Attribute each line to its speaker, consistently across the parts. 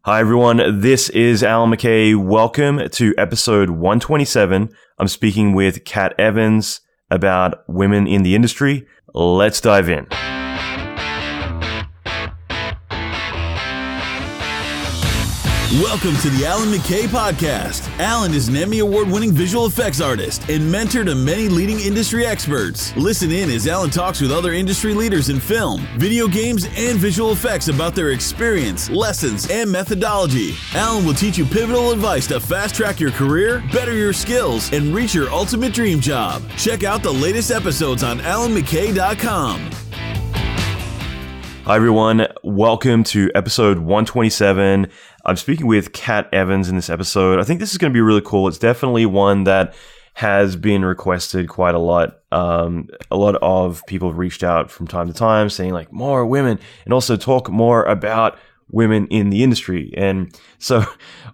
Speaker 1: Hi everyone, this is Alan McKay. Welcome to episode 127. I'm speaking with Kat Evans about women in the industry. Let's dive in.
Speaker 2: Welcome to the Alan McKay Podcast. Alan is an Emmy Award-winning visual effects artist and mentor to many leading industry experts. Listen in as Alan talks with other industry leaders in film, video games, and visual effects about their experience, lessons, and methodology. Alan will teach you pivotal advice to fast-track your career, better your skills, and reach your ultimate dream job. Check out the latest episodes on alanmckay.com.
Speaker 1: Hi everyone, welcome to episode 127. I'm speaking with Kat Evans in this episode. I think this is going to be really cool. It's definitely one that has been requested quite a lot. A lot of people have reached out from time to time saying like more women and also talk more about women in the industry. And so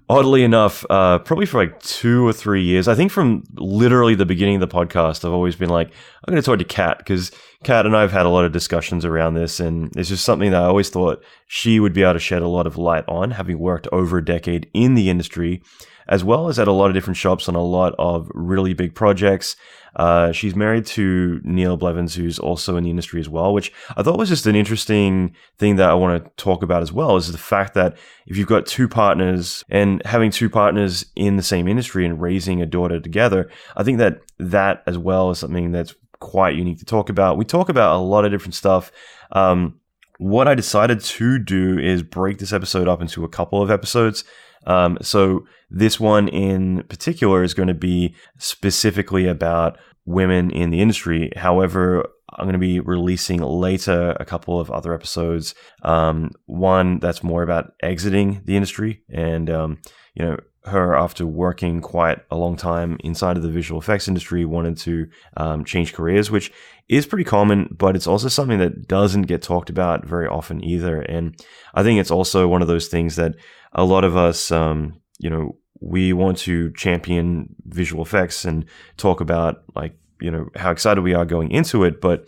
Speaker 1: oddly enough, probably for like 2 or 3 years, I think from literally the beginning of the podcast, I've always been like, I'm going to talk to Kat because Kat and I have had a lot of discussions around this, and it's just something that I always thought she would be able to shed a lot of light on, having worked over a decade in the industry, as well as at a lot of different shops on a lot of really big projects. She's married to Neil Blevins, who's also in the industry as well, which I thought was just an interesting thing that I want to talk about as well, is the fact that if you've got two partners and having two partners in the same industry and raising a daughter together, I think that that as well is something that's quite unique to talk about. We talk about a lot of different stuff. What I decided to do is break this episode up into a couple of episodes. So this one in particular is going to be specifically about women in the industry. However, I'm going to be releasing later a couple of other episodes. One that's more about exiting the industry and, her, after working quite a long time inside of the visual effects industry, wanted to change careers, which is pretty common, but it's also something that doesn't get talked about very often either. And I think it's also one of those things that a lot of us, we want to champion visual effects and talk about how excited we are going into it, but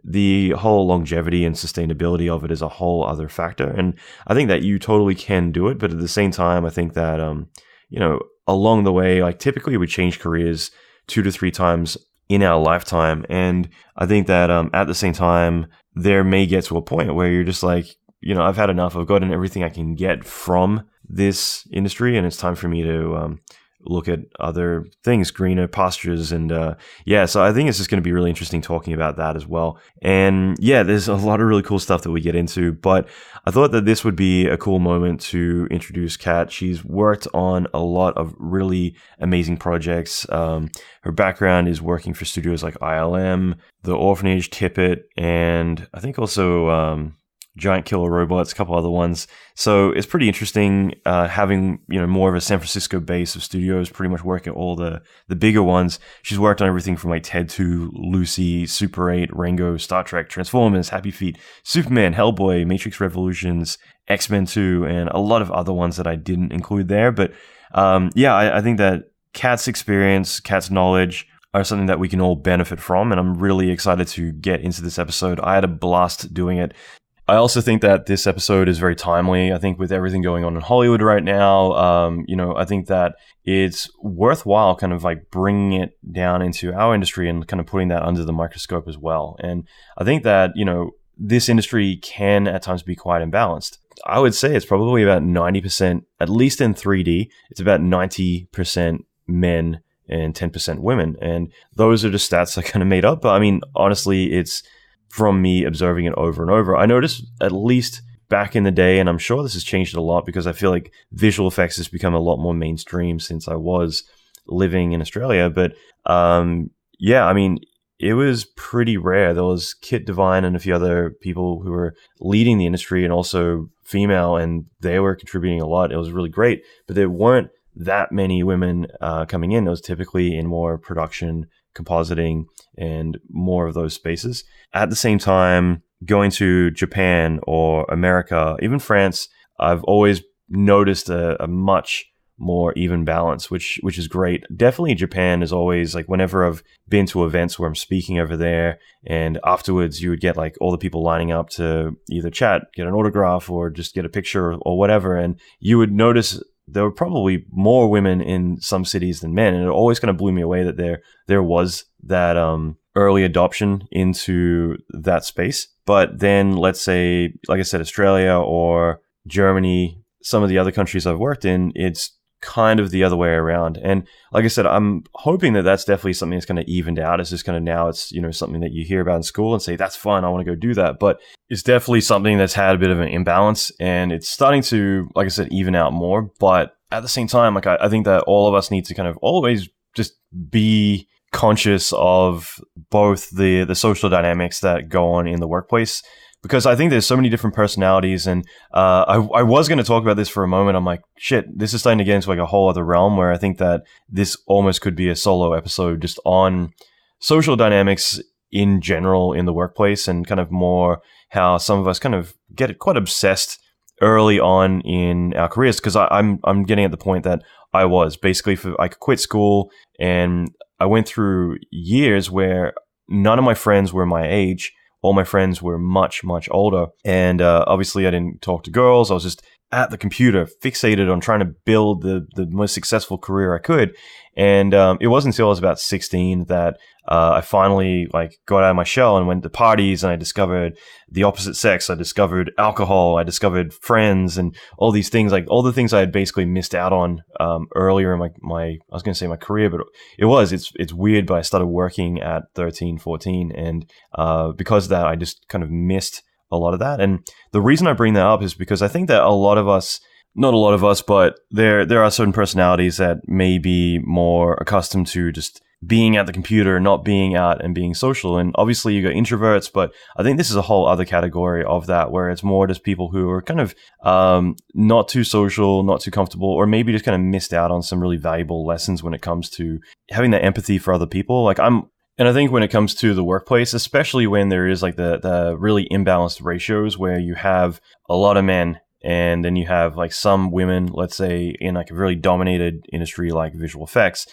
Speaker 1: the whole longevity and sustainability of it is a whole other factor. And I think that you totally can do it, but at the same time, I think that along the way, like typically we change careers 2 to 3 times in our lifetime. And I think that at the same time, there may get to a point where you're just like, I've had enough. I've gotten everything I can get from this industry, and it's time for me to look at other things, greener pastures. And so I think it's just going to be really interesting talking about that as well. And yeah, there's a lot of really cool stuff that we get into, but I thought that this would be a cool moment to introduce Kat. She's worked on a lot of really amazing projects. Her background is working for studios like ILM, The Orphanage, Tippett, and I think also Giant Killer Robots, a couple other ones. So it's pretty interesting having more of a San Francisco base of studios, pretty much working all the bigger ones. She's worked on everything from like Ted 2, Lucy, Super 8, Rango, Star Trek, Transformers, Happy Feet, Superman, Hellboy, Matrix Revolutions, X-Men 2, and a lot of other ones that I didn't include there. But I think that Kat's experience, Kat's knowledge are something that we can all benefit from, and I'm really excited to get into this episode. I had a blast doing it. I also think that this episode is very timely. I think with everything going on in Hollywood right now, I think that it's worthwhile kind of like bringing it down into our industry and kind of putting that under the microscope as well. And I think that, this industry can at times be quite imbalanced. I would say it's probably about 90%, at least in 3D, it's about 90% men and 10% women. And those are just stats I kind of made up. But I mean, honestly, it's from me observing it over and over. I noticed at least back in the day, and I'm sure this has changed a lot because I feel like visual effects has become a lot more mainstream since I was living in Australia. But it was pretty rare. There was Kit Devine and a few other people who were leading the industry and also female, and they were contributing a lot. It was really great, but there weren't that many women coming in. It was typically in more production, compositing, and more of those spaces. At the same time, going to Japan or America, even France, I've always noticed a much more even balance, which is great. Definitely Japan is always like, whenever I've been to events where I'm speaking over there, and afterwards you would get like all the people lining up to either chat, get an autograph, or just get a picture or whatever, and you would notice there were probably more women in some cities than men, and it always kind of blew me away that there was that early adoption into that space. But then, let's say, like I said, Australia or Germany, some of the other countries I've worked in, it's kind of the other way around. And like I said, I'm hoping that that's definitely something that's kind of evened out. It's just kind of, now it's, something that you hear about in school and say, that's fun, I want to go do that. But it's definitely something that's had a bit of an imbalance, and it's starting to, like I said, even out more. But at the same time, like I think that all of us need to kind of always just be conscious of both the social dynamics that go on in the workplace, because I think there's so many different personalities. And I was going to talk about this for a moment. I'm like, shit, this is starting to get into like a whole other realm where I think that this almost could be a solo episode just on social dynamics in general in the workplace, and kind of more how some of us kind of get quite obsessed early on in our careers. Because I'm getting at the point that I was basically, I quit school, and I went through years where none of my friends were my age. All my friends were much, much older. And obviously I didn't talk to girls. I was just at the computer, fixated on trying to build the most successful career I could. And it wasn't until I was about 16 that I finally like got out of my shell and went to parties, and I discovered the opposite sex. I discovered alcohol. I discovered friends, and all these things, like all the things I had basically missed out on earlier in my I was going to say my career, but it's weird. But I started working at 13, 14, and because of that, I just kind of missed a lot of that. And the reason I bring that up is because I think that a lot of us, not a lot of us, but there are certain personalities that may be more accustomed to just being at the computer, not being out and being social. And obviously you got introverts, but I think this is a whole other category of that, where it's more just people who are kind of not too social, not too comfortable, or maybe just kind of missed out on some really valuable lessons when it comes to having that empathy for other people. And I think when it comes to the workplace, especially when there is like the really imbalanced ratios where you have a lot of men and then you have like some women, let's say in like a really dominated industry like visual effects,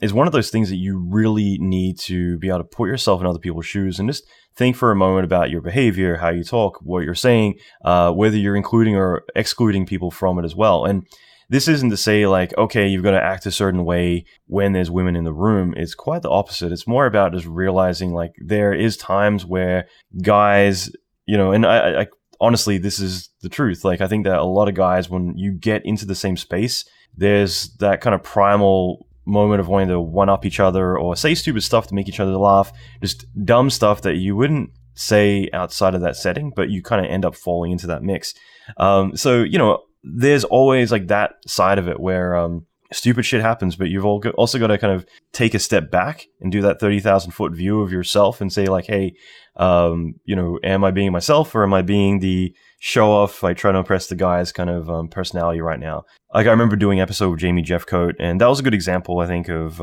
Speaker 1: is one of those things that you really need to be able to put yourself in other people's shoes and just think for a moment about your behavior, how you talk, what you're saying, whether you're including or excluding people from it as well. And this isn't to say like, okay, you've got to act a certain way when there's women in the room. It's quite the opposite. It's more about just realizing like there is times where guys, and I honestly, this is the truth. Like, I think that a lot of guys, when you get into the same space, there's that kind of primal moment of wanting to one-up each other or say stupid stuff to make each other laugh, just dumb stuff that you wouldn't say outside of that setting, but you kind of end up falling into that mix. So, there's always like that side of it where stupid shit happens, but you've also got to kind of take a step back and do that 30,000 foot view of yourself and say like, hey, am I being myself, or am I being the show off, like trying to impress the guys kind of personality right now? Like I remember doing an episode with Jamie Jeffcoat, and that was a good example, I think, of,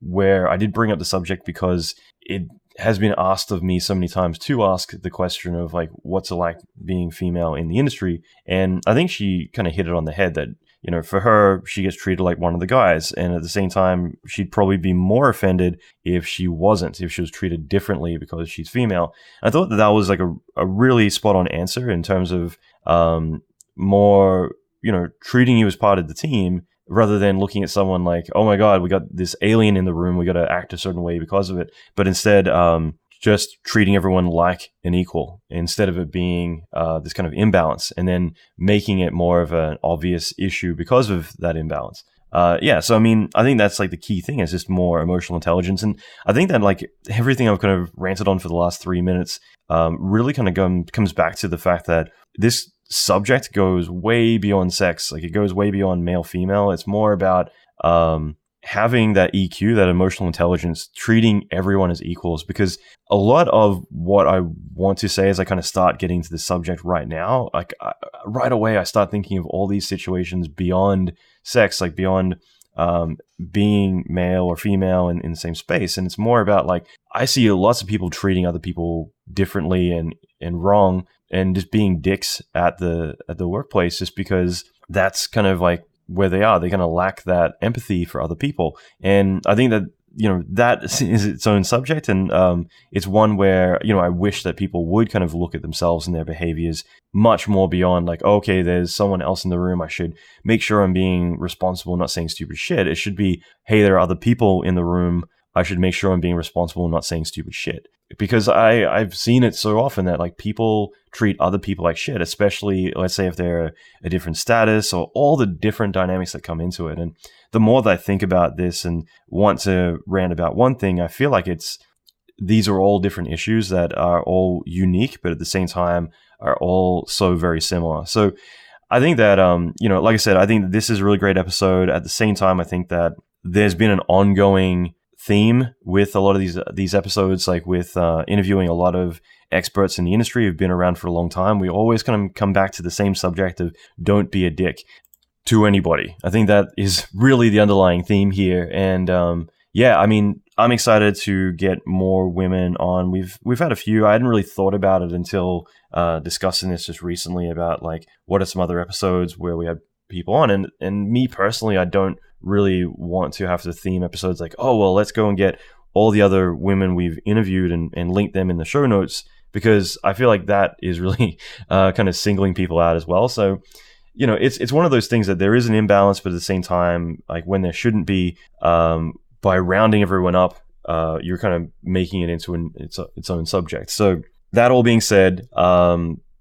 Speaker 1: where I did bring up the subject because it has been asked of me so many times to ask the question of like, what's it like being female in the industry? And I think she kind of hit it on the head that, for her, she gets treated like one of the guys. And at the same time, she'd probably be more offended if she wasn't, if she was treated differently because she's female. I thought that was like a really spot on answer in terms of more, treating you as part of the team, rather than looking at someone like, oh my God, we got this alien in the room, we got to act a certain way because of it. But instead, just treating everyone like an equal instead of it being this kind of imbalance, and then making it more of an obvious issue because of that imbalance. So I mean, I think that's like the key thing, is just more emotional intelligence. And I think that like everything I've kind of ranted on for the last 3 minutes really kind of comes back to the fact that this subject goes way beyond sex. Like, it goes way beyond male, female. It's more about having that EQ, that emotional intelligence, treating everyone as equals. Because a lot of what I want to say as I kind of start getting to the subject right now, like right away, I start thinking of all these situations beyond sex, like beyond being male or female in the same space. And it's more about like, I see lots of people treating other people differently and wrong, and just being dicks at the workplace, just because that's kind of like where they are. They're going to lack that empathy for other people. And I think that, that is its own subject. And it's one where, I wish that people would kind of look at themselves and their behaviors much more beyond like, okay, there's someone else in the room. I should make sure I'm being responsible, not saying stupid shit. It should be, hey, there are other people in the room. I should make sure I'm being responsible, not saying stupid shit. Because I've seen it so often that like people treat other people like shit, especially let's say if they're a different status or all the different dynamics that come into it. And the more that I think about this and want to rant about one thing, I feel like these are all different issues that are all unique, but at the same time are all so very similar. So I think that, like I said, I think this is a really great episode. At the same time, I think that there's been an ongoing theme with a lot of these episodes, like with interviewing a lot of experts in the industry who've been around for a long time. We always kind of come back to the same subject of don't be a dick to anybody. I think that is really the underlying theme here. And I'm excited to get more women on. We've had a few. I hadn't really thought about it until discussing this just recently about like what are some other episodes where we had people on. And me personally, I don't really want to have to theme episodes like, oh, well, let's go and get all the other women we've interviewed and link them in the show notes, because I feel like that is really kind of singling people out as well. So, it's one of those things that there is an imbalance, but at the same time, like when there shouldn't be, by rounding everyone up, you're kind of making it into its own subject. So that all being said,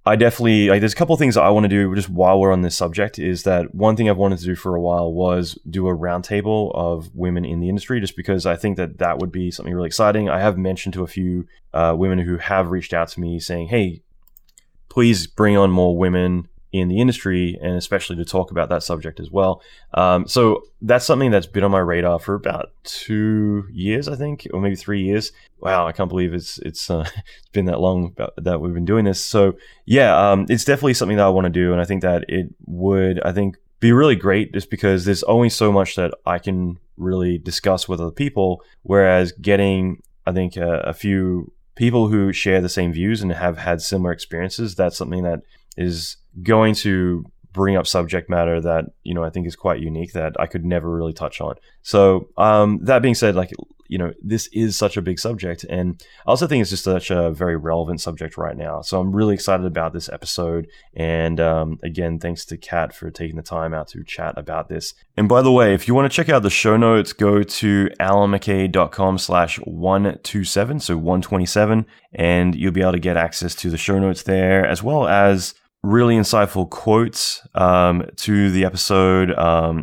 Speaker 1: I definitely, like, there's a couple of things that I want to do just while we're on this subject. Is that one thing I've wanted to do for a while was do a roundtable of women in the industry, just because I think that would be something really exciting. I have mentioned to a few women who have reached out to me saying, hey, please bring on more women in the industry, and especially to talk about that subject as well. So that's something that's been on my radar for about 2 years, I think, or maybe 3 years. Wow, I can't believe it's been that long that we've been doing this. So yeah, it's definitely something that I want to do, and I think that it would, be really great, just because there's only so much that I can really discuss with other people, whereas getting, I think, a few people who share the same views and have had similar experiences, that's something that is going to bring up subject matter that, I think is quite unique that I could never really touch on. So that being said, like, this is such a big subject, and I also think it's just such a very relevant subject right now. So I'm really excited about this episode. And again, thanks to Kat for taking the time out to chat about this. And by the way, if you want to check out the show notes, go to alanmckay.com/127, so 127, and you'll be able to get access to the show notes there, as well as really insightful quotes to the episode,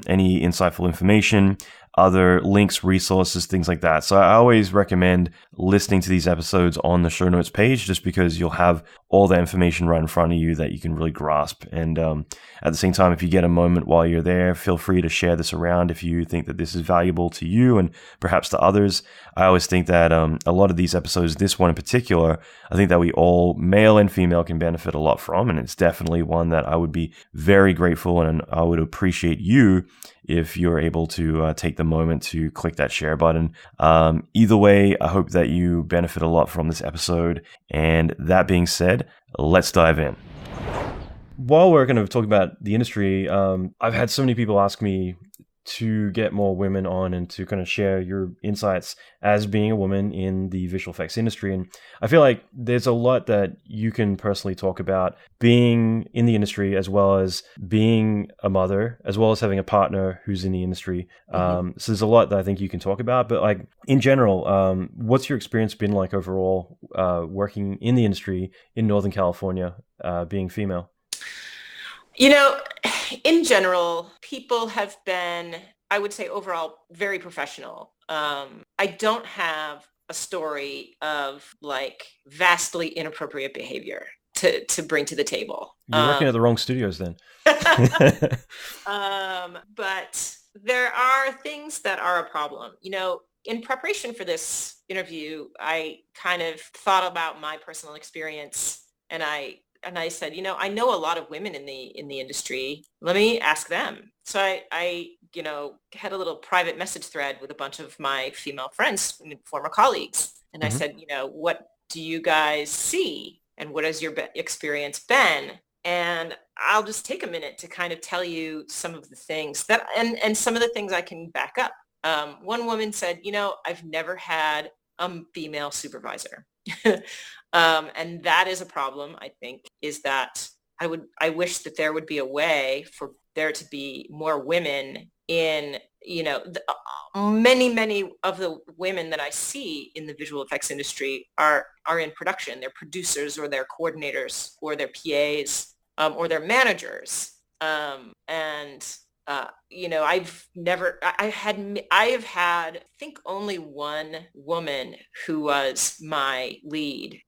Speaker 1: any insightful information, other links, resources, things like that. So I always recommend listening to these episodes on the show notes page, just because you'll have all the information right in front of you that you can really grasp. And at the same time, if you get a moment while you're there, feel free to share this around if you think that this is valuable to you and perhaps to others. I always think that a lot of these episodes, this one in particular, I think that we all, male and female, can benefit a lot from. And it's definitely one that I would be very grateful, and I would appreciate you if you're able to take the moment to click that share button. Either way, I hope that you benefit a lot from this episode. And that being said, let's dive in. While we're going to talk about the industry, I've had so many people ask me to get more women on and to kind of share your insights as being a woman in the visual effects industry. And I feel like there's a lot that you can personally talk about being in the industry, as well as being a mother, as well as having a partner who's in the industry. So there's a lot that I think you can talk about, but like in general, what's your experience been like overall working in the industry in Northern California, being female?
Speaker 3: In general, people have been, I would say overall, very professional. I don't have a story of like vastly inappropriate behavior to bring to the table.
Speaker 1: You're working at the wrong studios then.
Speaker 3: But there are things that are a problem. In preparation for this interview, I kind of thought about my personal experience, and I said, I know a lot of women in the industry. Let me ask them. So I had a little private message thread with a bunch of my female friends, former colleagues. And I said, what do you guys see? And what has your experience been And I'll just take a minute to kind of tell you some of the things that, and some of the things I can back up. One woman said, I've never had a female supervisor. And that is a problem, I think, is that I wish that there would be a way for there to be more women in, many of the women that I see in the visual effects industry are in production. They're producers, or they're coordinators, or they're PAs, or they're managers. I have had, I think, only one woman who was my lead,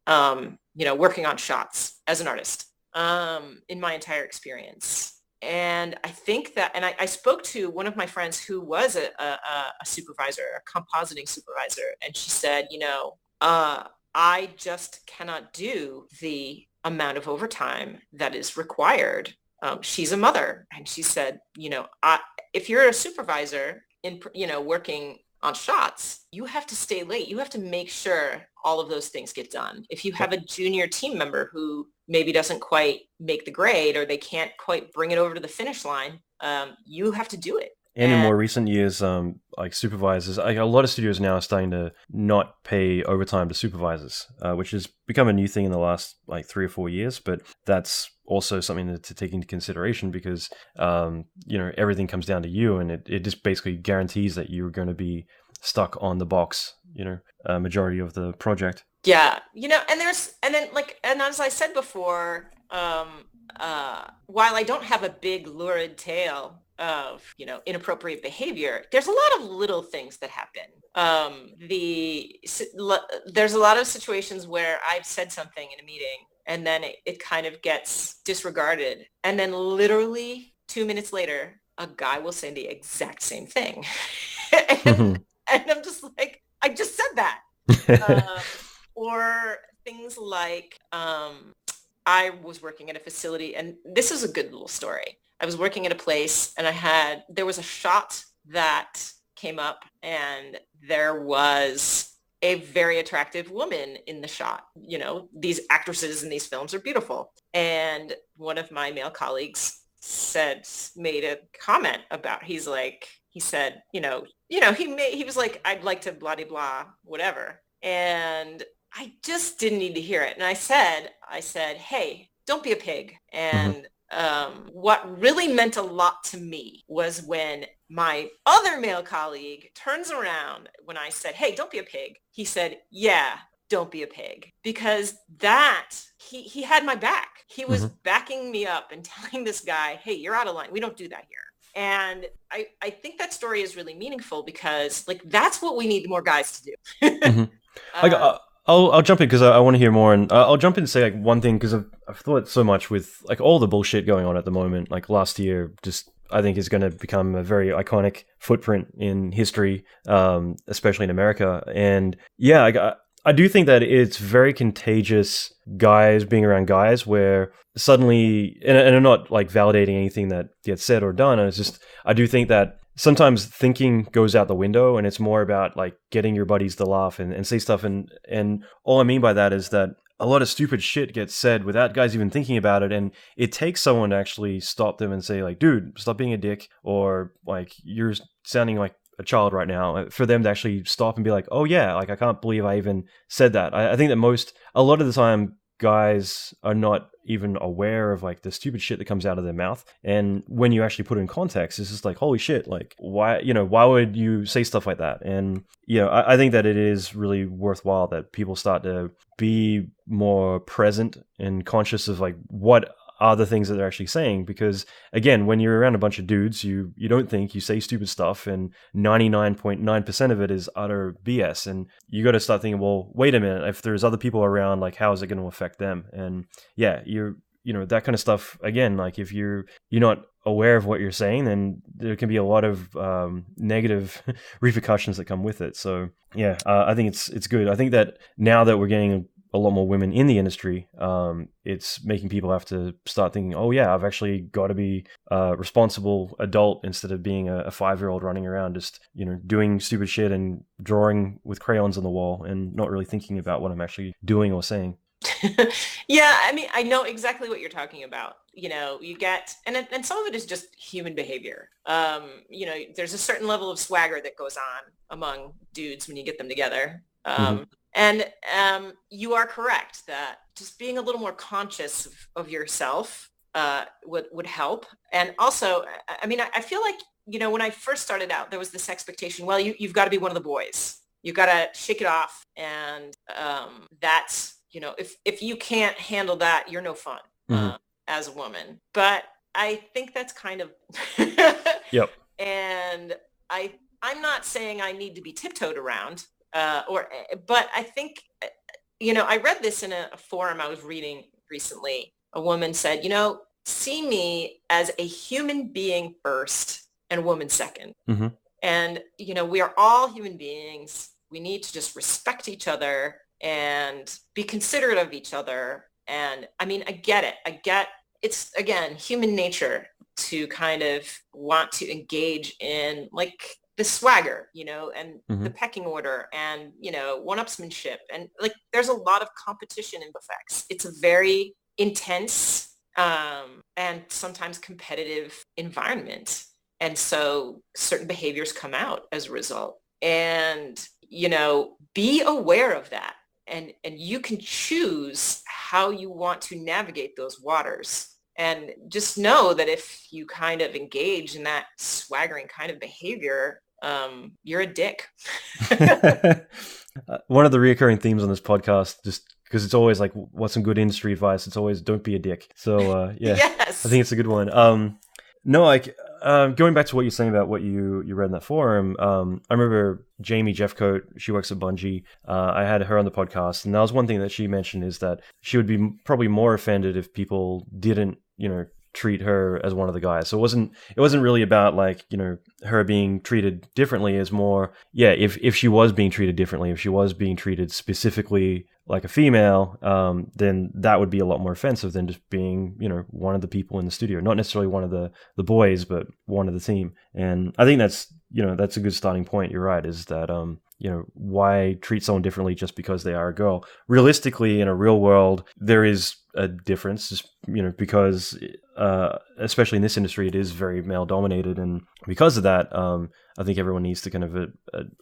Speaker 3: working on shots as an artist, in my entire experience. And I think that, and I spoke to one of my friends who was a supervisor, a compositing supervisor, and she said, I just cannot do the amount of overtime that is required. She's a mother, and she said, if you're a supervisor in, working on shots, you have to stay late. You have to make sure all of those things get done. If you have a junior team member who maybe doesn't quite make the grade, or they can't quite bring it over to the finish line, you have to do it.
Speaker 1: And in more recent years, like supervisors, a lot of studios now are starting to not pay overtime to supervisors, which has become a new thing in the last 3 or 4 years. But that's also something to take into consideration, because everything comes down to you, and it just basically guarantees that you're going to be stuck on the box, majority of the project.
Speaker 3: Yeah, and as I said before, while I don't have a big lurid tale of, inappropriate behavior, there's a lot of little things that happen. There's a lot of situations where I've said something in a meeting, and then it kind of gets disregarded. And then literally 2 minutes later, a guy will say the exact same thing. and I'm just like, I just said that. Or things like, I was working at a facility, and this is a good little story. I was working at a place, and there was a shot that came up, and there was a very attractive woman in the shot. These actresses in these films are beautiful. And one of my male colleagues made a comment about, he said, he was like, I'd like to blah, blah, blah, whatever. And I just didn't need to hear it. And I said, hey, don't be a pig. And what really meant a lot to me was when my other male colleague turns around when I said, hey, don't be a pig. He said, yeah, don't be a pig. Because he had my back. He was backing me up and telling this guy, hey, you're out of line. We don't do that here. And I think that story is really meaningful, because that's what we need more guys to do.
Speaker 1: I'll jump in because I want to hear more, and I'll jump in and say one thing, because I've thought so much with all the bullshit going on at the moment. Last year, just I think is going to become a very iconic footprint in history, especially in America. And yeah, I do think that it's very contagious, guys being around guys, where suddenly, and I'm not validating anything that gets said or done. It's just, I do think that sometimes thinking goes out the window, and it's more about getting your buddies to laugh and say stuff. And all I mean by that is that a lot of stupid shit gets said without guys even thinking about it. And it takes someone to actually stop them and say dude, stop being a dick, or you're sounding like a child right now, for them to actually stop and be like, oh yeah, I can't believe I even said that. I think that a lot of the time, guys are not even aware of the stupid shit that comes out of their mouth. And when you actually put it in context, it's just holy shit, why would you say stuff like that? And I think that it is really worthwhile that people start to be more present and conscious of what are the things that they're actually saying. Because again, when you're around a bunch of dudes, you don't think, you say stupid stuff, and 99.9% of it is utter BS. And you got to start thinking, well, wait a minute, if there's other people around, how is it going to affect them? And yeah, that kind of stuff, again, if you're not aware of what you're saying, then there can be a lot of negative repercussions that come with it. So yeah, I think it's good. I think that now that we're getting a lot more women in the industry, it's making people have to start thinking, oh yeah, I've actually got to be a responsible adult instead of being a 5-year-old running around just doing stupid shit and drawing with crayons on the wall and not really thinking about what I'm actually doing or saying.
Speaker 3: Yeah, I mean, I know exactly what you're talking about. You know, you get, and some of it is just human behavior. You know, there's a certain level of swagger that goes on among dudes when you get them together.
Speaker 1: Hmm.
Speaker 3: And you are correct that just being a little more conscious of yourself would help. And also, I mean, I feel like, you know, when I first started out, there was this expectation, well, you've got to be one of the boys. You've got to shake it off. And that's, you know, if you can't handle that, you're no fun
Speaker 1: Hmm.
Speaker 3: as a woman. But I think that's kind of,
Speaker 1: Yep.
Speaker 3: and I'm not saying I need to be tiptoed around, but I think, you know, I read this in a forum I was reading recently. A woman said, you know, see me as a human being first and a woman second.
Speaker 1: Hmm.
Speaker 3: And, you know, we are all human beings. We need to just respect each other and be considerate of each other. And I mean, I get it. I get it's, again, human nature to kind of want to engage in like the swagger, you know, and
Speaker 1: Hmm.
Speaker 3: the pecking order and, you know, one-upsmanship. And like, there's a lot of competition in VFX. It's a very intense and sometimes competitive environment. And so certain behaviors come out as a result. And, you know, be aware of that. And you can choose how you want to navigate those waters. And just know that if you kind of engage in that swaggering kind of behavior, you're a dick.
Speaker 1: One of the reoccurring themes on this podcast, just because it's always like, what's some good industry advice? It's always don't be a dick. So yeah, I
Speaker 3: Yes.
Speaker 1: think it's a good one. No, like going back to what you're saying about what you read in that forum. I remember Jamie Jeffcoat. She works at Bungie. I had her on the podcast, and that was one thing that she mentioned is that she would be probably more offended if people didn't, you know, treat her as one of the guys. So it wasn't really about like, you know, her being treated differently. Is more, yeah, if she was being treated differently, if she was being treated specifically like a female, then that would be a lot more offensive than just being, you know, one of the people in the studio, not necessarily one of the boys, but one of the team. And I think that's, you know, that's a good starting point. You're right, is that you know, why treat someone differently just because they are a girl? Realistically, in a real world, there is a difference, just, you know, because especially in this industry, it is very male dominated, and because of that, I think everyone needs to kind of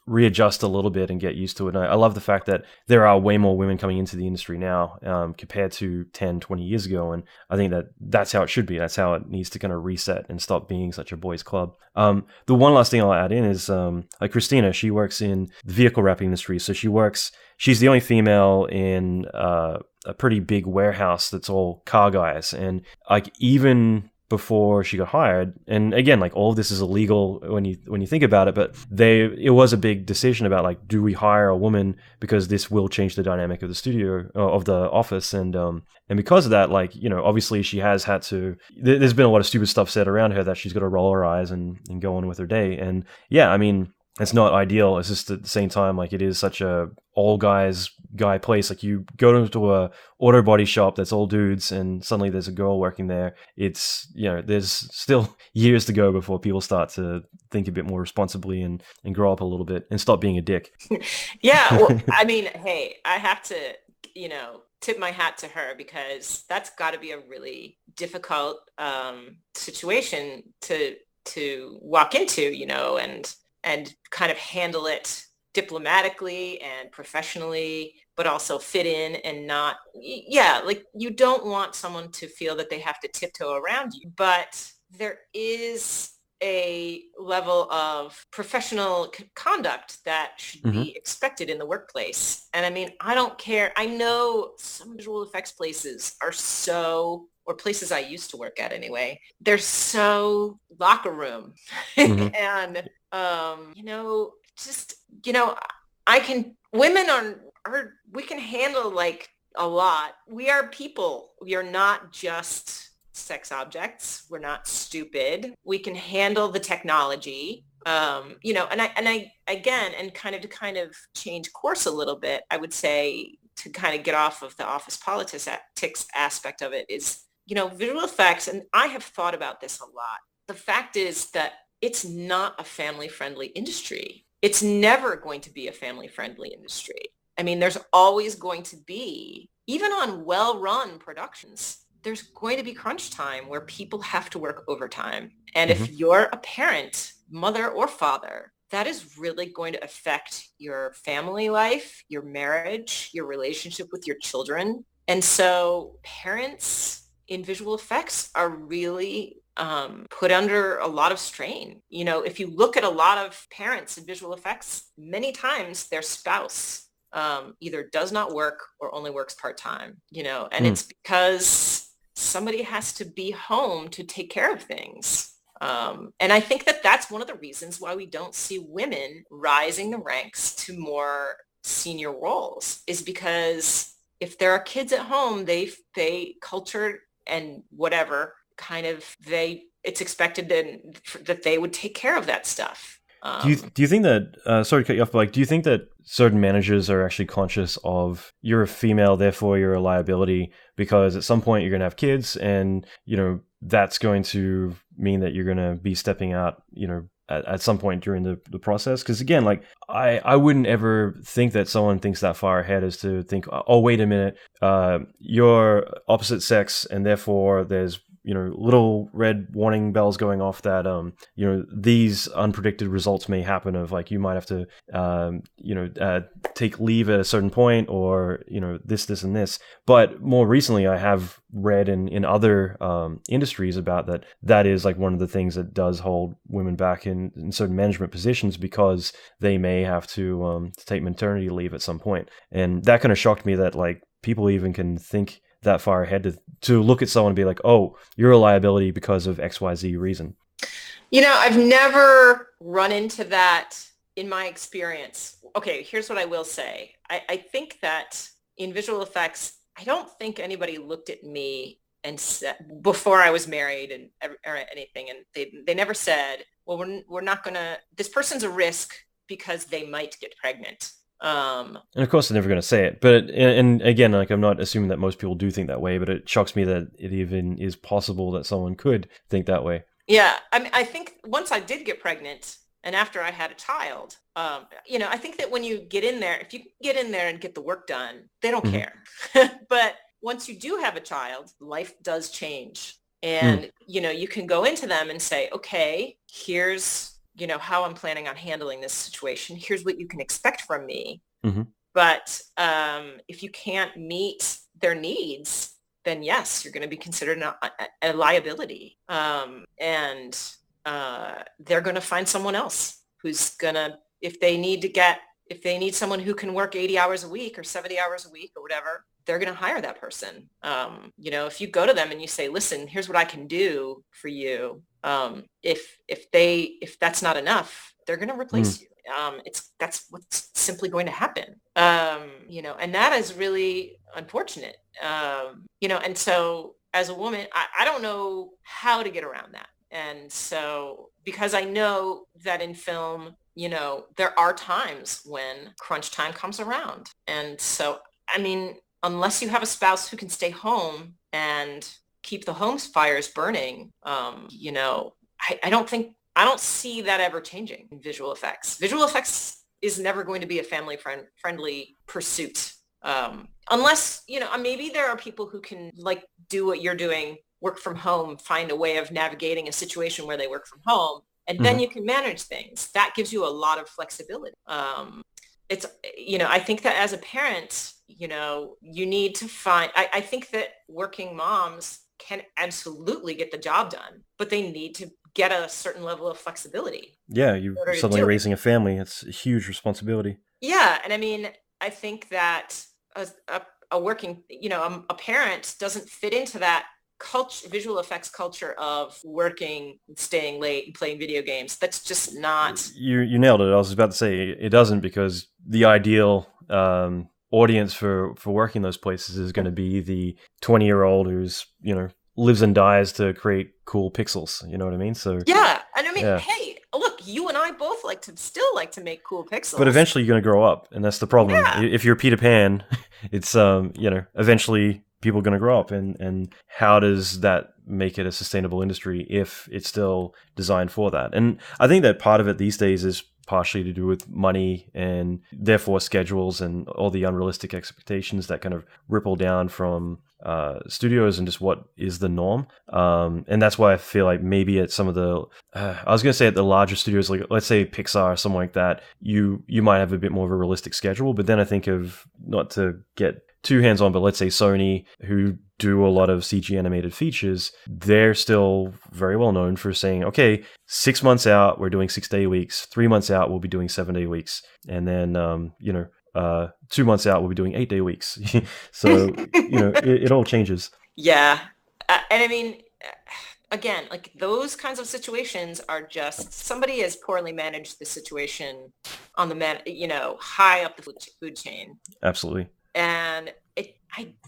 Speaker 1: readjust a little bit and get used to it. And I love the fact that there are way more women coming into the industry now compared to 10, 20 years ago. And I think that that's how it should be. That's how it needs to kind of reset and stop being such a boys' club. The one last thing I'll add in is like Christina, she works in the vehicle wrapping industry. So she's the only female in a pretty big warehouse that's all car guys. And like even before she got hired, and again, like all of this is illegal when you think about it, but it was a big decision about like, do we hire a woman because this will change the dynamic of the studio, of the office, and because of that, like, you know, obviously she has had to, there's been a lot of stupid stuff said around her that she's got to roll her eyes and go on with her day. And yeah, I mean, it's not ideal. It's just at the same time, like, it is such a all guy place. Like, you go into a auto body shop that's all dudes, and suddenly there's a girl working there. It's, you know, there's still years to go before people start to think a bit more responsibly and grow up a little bit and stop being a dick.
Speaker 3: Yeah. Well, I mean, hey, I have to, you know, tip my hat to her, because that's got to be a really difficult situation to walk into, you know, and kind of handle it diplomatically and professionally, but also fit in and not, yeah, like, you don't want someone to feel that they have to tiptoe around you, but there is a level of professional conduct that should
Speaker 1: Hmm.
Speaker 3: be expected in the workplace. And I mean, I don't care. I know some visual effects places are so, or places I used to work at anyway, they're so locker room.
Speaker 1: Hmm.
Speaker 3: And you know, just, you know, women we can handle like a lot. We are people. We are not just sex objects. We're not stupid. We can handle the technology. You know, and I again, and to kind of change course a little bit, I would say, to kind of get off of the office politics aspect of it, is, you know, visual effects, and I have thought about this a lot. The fact is that it's not a family-friendly industry. It's never going to be a family-friendly industry. I mean, there's always going to be even on well-run productions, there's going to be crunch time where people have to work overtime. And if you're a parent, mother or father, that is really going to affect your family life, your marriage, your relationship with your children. And so parents in visual effects are really put under a lot of strain. You know, if you look at a lot of parents in visual effects, many times their spouse either does not work or only works part-time, you know, and it's because somebody has to be home to take care of things. And I think that that's one of the reasons why we don't see women rising the ranks to more senior roles, is because if there are kids at home, they culture and whatever kind of it's expected that they would take care of that stuff.
Speaker 1: Do you think that, sorry to cut you off, but like, do you think that certain managers are actually conscious of you're a female, therefore you're a liability, because at some point you're going to have kids and, you know, that's going to mean that you're going to be stepping out, you know, at some point during the process? Because again, like I wouldn't ever think that someone thinks that far ahead as to think, oh, wait a minute, you're opposite sex and therefore there's, you know, little red warning bells going off that, you know, these unpredicted results may happen of like, you might have to, you know, take leave at a certain point or, you know, this, and this. But more recently, I have read in other industries about that is like one of the things that does hold women back in certain management positions, because they may have to take maternity leave at some point. And that kind of shocked me that like people even can think that far ahead to look at someone and be like, oh, you're a liability because of XYZ reason.
Speaker 3: You know, I've never run into that in my experience. Okay, here's what I will say. I think that in visual effects, I don't think anybody looked at me and said, before I was married and or anything, and they never said, well, we're not gonna, this person's a risk because they might get pregnant.
Speaker 1: And of course they're never going to say it, but and again, like I'm not assuming that most people do think that way, but it shocks me that it even is possible that someone could think that way.
Speaker 3: Yeah, I mean, I think once I did get pregnant and after I had a child, you know, I think that when you get in there, if you get in there and get the work done, they don't care. But once you do have a child, life does change, and you know, you can go into them and say, okay, here's, you know, how I'm planning on handling this situation. Here's what you can expect from me. But if you can't meet their needs, then yes, you're going to be considered a liability. And they're going to find someone else who's going to, if they need someone who can work 80 hours a week or 70 hours a week or whatever, they're going to hire that person. You know, if you go to them and you say, listen, here's what I can do for you. If that's not enough, they're going to replace you. That's what's simply going to happen. You know, and that is really unfortunate. You know, and so as a woman, I don't know how to get around that. And so, because I know that in film, you know, there are times when crunch time comes around. And so, I mean, unless you have a spouse who can stay home and keep the home fires burning, you know, I don't see that ever changing in visual effects. Visual effects is never going to be a family-friendly pursuit. Unless, you know, maybe there are people who can like do what you're doing, work from home, find a way of navigating a situation where they work from home, and then you can manage things. That gives you a lot of flexibility. It's, you know, I think that as a parent, you know, you need to find, I think that working moms can absolutely get the job done, but they need to get a certain level of flexibility.
Speaker 1: Yeah, you're suddenly raising a family. It's a huge responsibility.
Speaker 3: Yeah, and I mean, I think that a working, you know, a parent doesn't fit into that culture, visual effects culture of working, staying late, and playing video games. That's just not.
Speaker 1: You nailed it. I was about to say it doesn't, because the ideal audience for working those places is going to be the 20-year-old who's, you know, lives and dies to create cool pixels. You know what I mean? So
Speaker 3: yeah, and I mean, hey, look, you and I both still like to make cool pixels.
Speaker 1: But eventually you're going to grow up, and that's the problem. Yeah. If you're Peter Pan, it's you know, eventually people are going to grow up, and how does that make it a sustainable industry if it's still designed for that? And I think that part of it these days is partially to do with money and therefore schedules and all the unrealistic expectations that kind of ripple down from studios and just what is the norm. And that's why I feel like maybe at some of the, I was going to say at the larger studios, like let's say Pixar or something like that, you might have a bit more of a realistic schedule. But then I think of, not to get too hands-on, but let's say Sony, who do a lot of CG animated features, they're still very well known for saying, okay, 6 months out, we're doing 6-day weeks. 3 months out, we'll be doing 7-day weeks. And then, 2 months out, we'll be doing 8-day weeks. So, it all changes.
Speaker 3: Yeah. And I mean, again, like those kinds of situations are just somebody has poorly managed the situation on the high up the food chain.
Speaker 1: Absolutely.
Speaker 3: And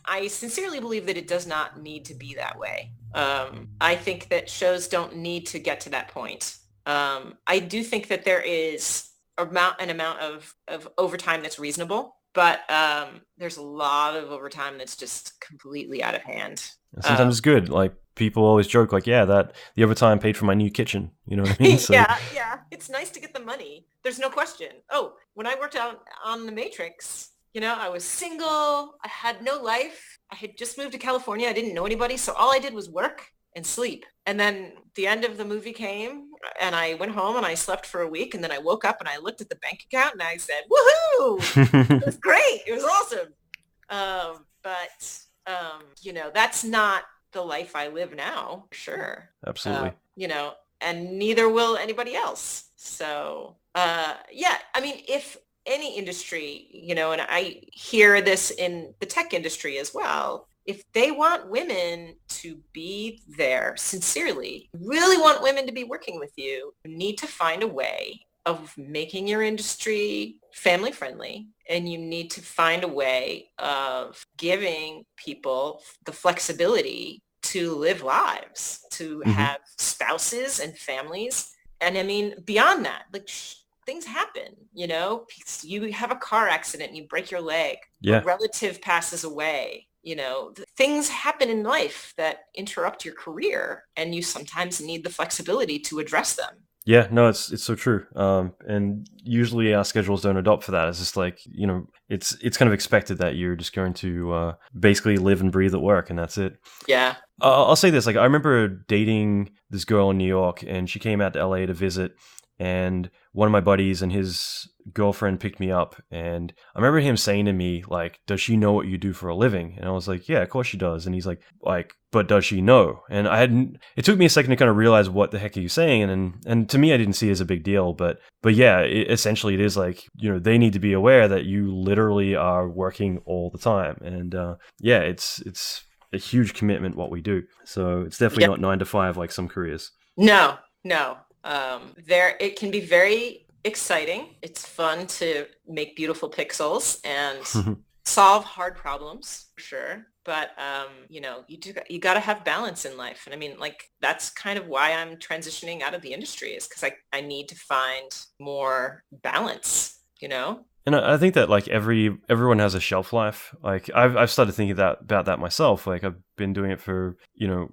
Speaker 3: I sincerely believe that it does not need to be that way. I think that shows don't need to get to that point. I do think that there is an amount of overtime that's reasonable, but there's a lot of overtime that's just completely out of hand.
Speaker 1: Sometimes it's good. Like people always joke, like, yeah, that the overtime paid for my new kitchen. You know what I mean? So,
Speaker 3: yeah. It's nice to get the money. There's no question. Oh, when I worked on The Matrix, I was single. I had no life. I had just moved to California. I didn't know anybody. So all I did was work and sleep. And then the end of the movie came and I went home and I slept for a week. And then I woke up and I looked at the bank account and I said, woohoo! It was great. It was awesome. But that's not the life I live now. Sure.
Speaker 1: Absolutely.
Speaker 3: And neither will anybody else. So, I mean, if any industry, and I hear this in the tech industry as well, if they want women to be there sincerely, really want women to be working with you, you need to find a way of making your industry family friendly. And you need to find a way of giving people the flexibility to live lives, to have spouses and families. And I mean, beyond that, like things happen, you have a car accident and you break your leg, a relative passes away, things happen in life that interrupt your career and you sometimes need the flexibility to address them.
Speaker 1: Yeah, no, it's so true. And usually our schedules don't adopt for that. It's just like, it's kind of expected that you're just going to basically live and breathe at work and that's it.
Speaker 3: Yeah.
Speaker 1: I'll say this, like I remember dating this girl in New York and she came out to LA to visit. And one of my buddies and his girlfriend picked me up. And I remember him saying to me, like, does she know what you do for a living? And I was like, yeah, of course she does. And he's like, but does she know? And it took me a second to kind of realize what the heck are you saying? And to me, I didn't see it as a big deal. But yeah, essentially it is like, they need to be aware that you literally are working all the time. And it's a huge commitment what we do. So it's definitely not 9 to 5 like some careers.
Speaker 3: No. It can be very exciting. It's fun to make beautiful pixels and solve hard problems for sure. But, you got to have balance in life. And I mean, like, that's kind of why I'm transitioning out of the industry is because I need to find more balance,
Speaker 1: And I think that like everyone has a shelf life. Like I've started thinking about that myself. Like I've been doing it for,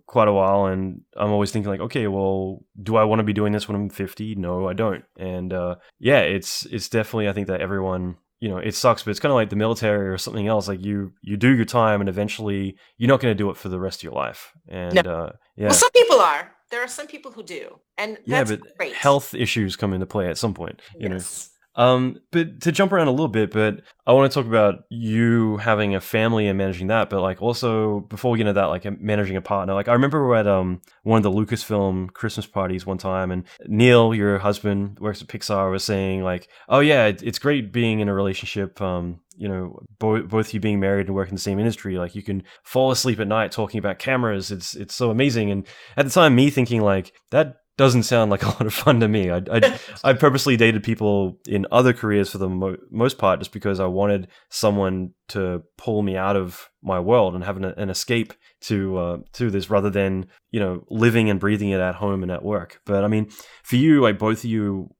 Speaker 1: quite a while and I'm always thinking like, okay, well, do I want to be doing this when I'm 50? No, I don't. And it's definitely, I think that everyone, it sucks, but it's kind of like the military or something else. Like you do your time and eventually you're not going to do it for the rest of your life. And
Speaker 3: no. Well, some people are. There are some people who do. And that's great.
Speaker 1: Health issues come into play at some point,
Speaker 3: Yes.
Speaker 1: But to jump around a little bit, but I want to talk about you having a family and managing that, but like also before we get into that, like managing a partner, like I remember we were at one of the Lucasfilm Christmas parties one time and Neil, your husband works at Pixar, was saying like, oh yeah, it's great being in a relationship, both you being married and working in the same industry, like you can fall asleep at night talking about cameras. It's so amazing. And at the time me thinking like that doesn't sound like a lot of fun to me. I purposely dated people in other careers for the most part just because I wanted someone to pull me out of my world and have an escape to this rather than, living and breathing it at home and at work. But I mean, for you, like both of you,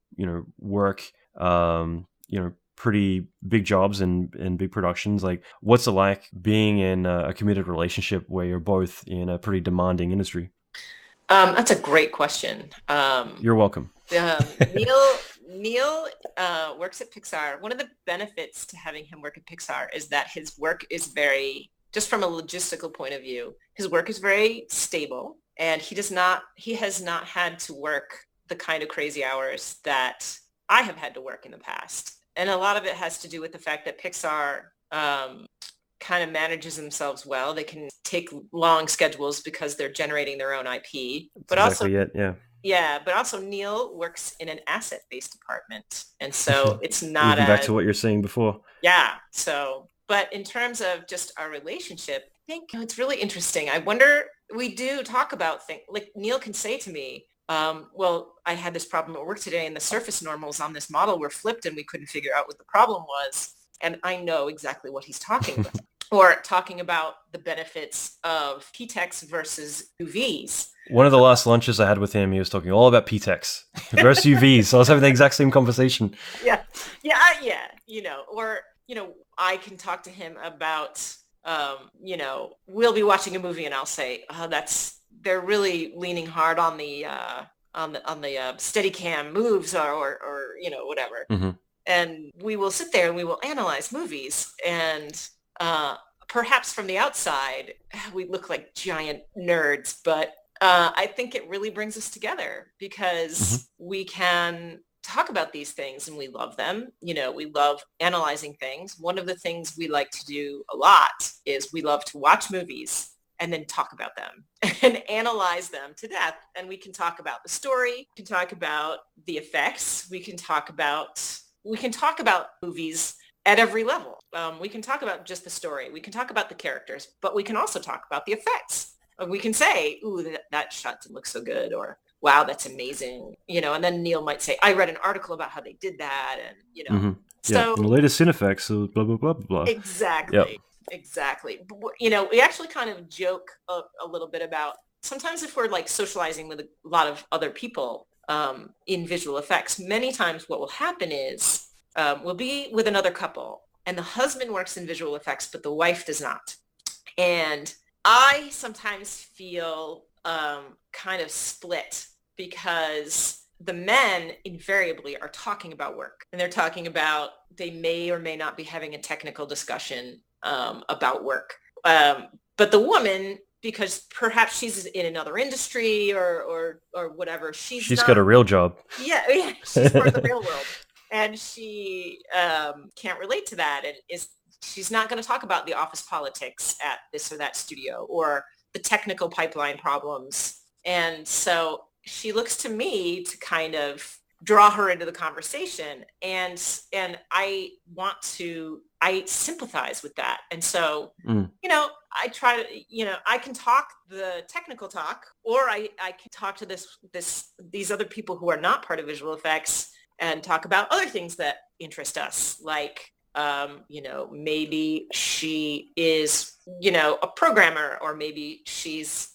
Speaker 1: work, pretty big jobs and big productions. Like what's it like being in a committed relationship where you're both in a pretty demanding industry?
Speaker 3: That's a great question.
Speaker 1: You're welcome.
Speaker 3: Neil works at Pixar. One of the benefits to having him work at Pixar is that his work is very, just from a logistical point of view, his work is very stable, and he has not had to work the kind of crazy hours that I have had to work in the past. And a lot of it has to do with the fact that Pixar kind of manages themselves well. They can take long schedules because they're generating their own IP. But
Speaker 1: exactly it, yeah.
Speaker 3: Yeah, but also Neil works in an asset-based department. And so it's not
Speaker 1: Even back to what you're saying before.
Speaker 3: Yeah. So, but in terms of just our relationship, I think it's really interesting. I wonder, we do talk about things, like Neil can say to me, well, I had this problem at work today and the surface normals on this model were flipped and we couldn't figure out what the problem was. And I know exactly what he's talking about. Or talking about the benefits of PTEX versus UVs.
Speaker 1: One of the last lunches I had with him, he was talking all about PTEX versus UVs. So I was having the exact same conversation.
Speaker 3: Yeah. Or, I can talk to him about, we'll be watching a movie and I'll say, oh, they're really leaning hard on the Steadicam moves or whatever.
Speaker 1: Mm-hmm.
Speaker 3: And we will sit there and we will analyze movies, and perhaps from the outside, we look like giant nerds, but I think it really brings us together because we can talk about these things and we love them. We love analyzing things. One of the things we like to do a lot is we love to watch movies and then talk about them and analyze them to death. And we can talk about the story, we can talk about the effects, we can talk about movies at every level. We can talk about just the story. We can talk about the characters, but we can also talk about the effects. We can say, ooh, that shot didn't look so good, or wow, that's amazing. And then Neil might say, I read an article about how they did that. And,
Speaker 1: So the latest Cinefex, blah, blah, blah, blah.
Speaker 3: Exactly.
Speaker 1: Yep.
Speaker 3: Exactly. We actually kind of joke a little bit about sometimes if we're like socializing with a lot of other people in visual effects, many times what will happen is we'll be with another couple and the husband works in visual effects, but the wife does not. And I sometimes feel kind of split because the men invariably are talking about work, and they're talking about, they may or may not be having a technical discussion about work. But the woman, because perhaps she's in another industry or whatever, she's
Speaker 1: got a real job.
Speaker 3: Yeah, she's part of the real world. And she can't relate to that, and she's not going to talk about the office politics at this or that studio or the technical pipeline problems. And so she looks to me to kind of draw her into the conversation. And I sympathize with that. And so, I try to, I can talk the technical talk, or I can talk to these other people who are not part of visual effects and talk about other things that interest us. Like, maybe she is, a programmer, or maybe she's,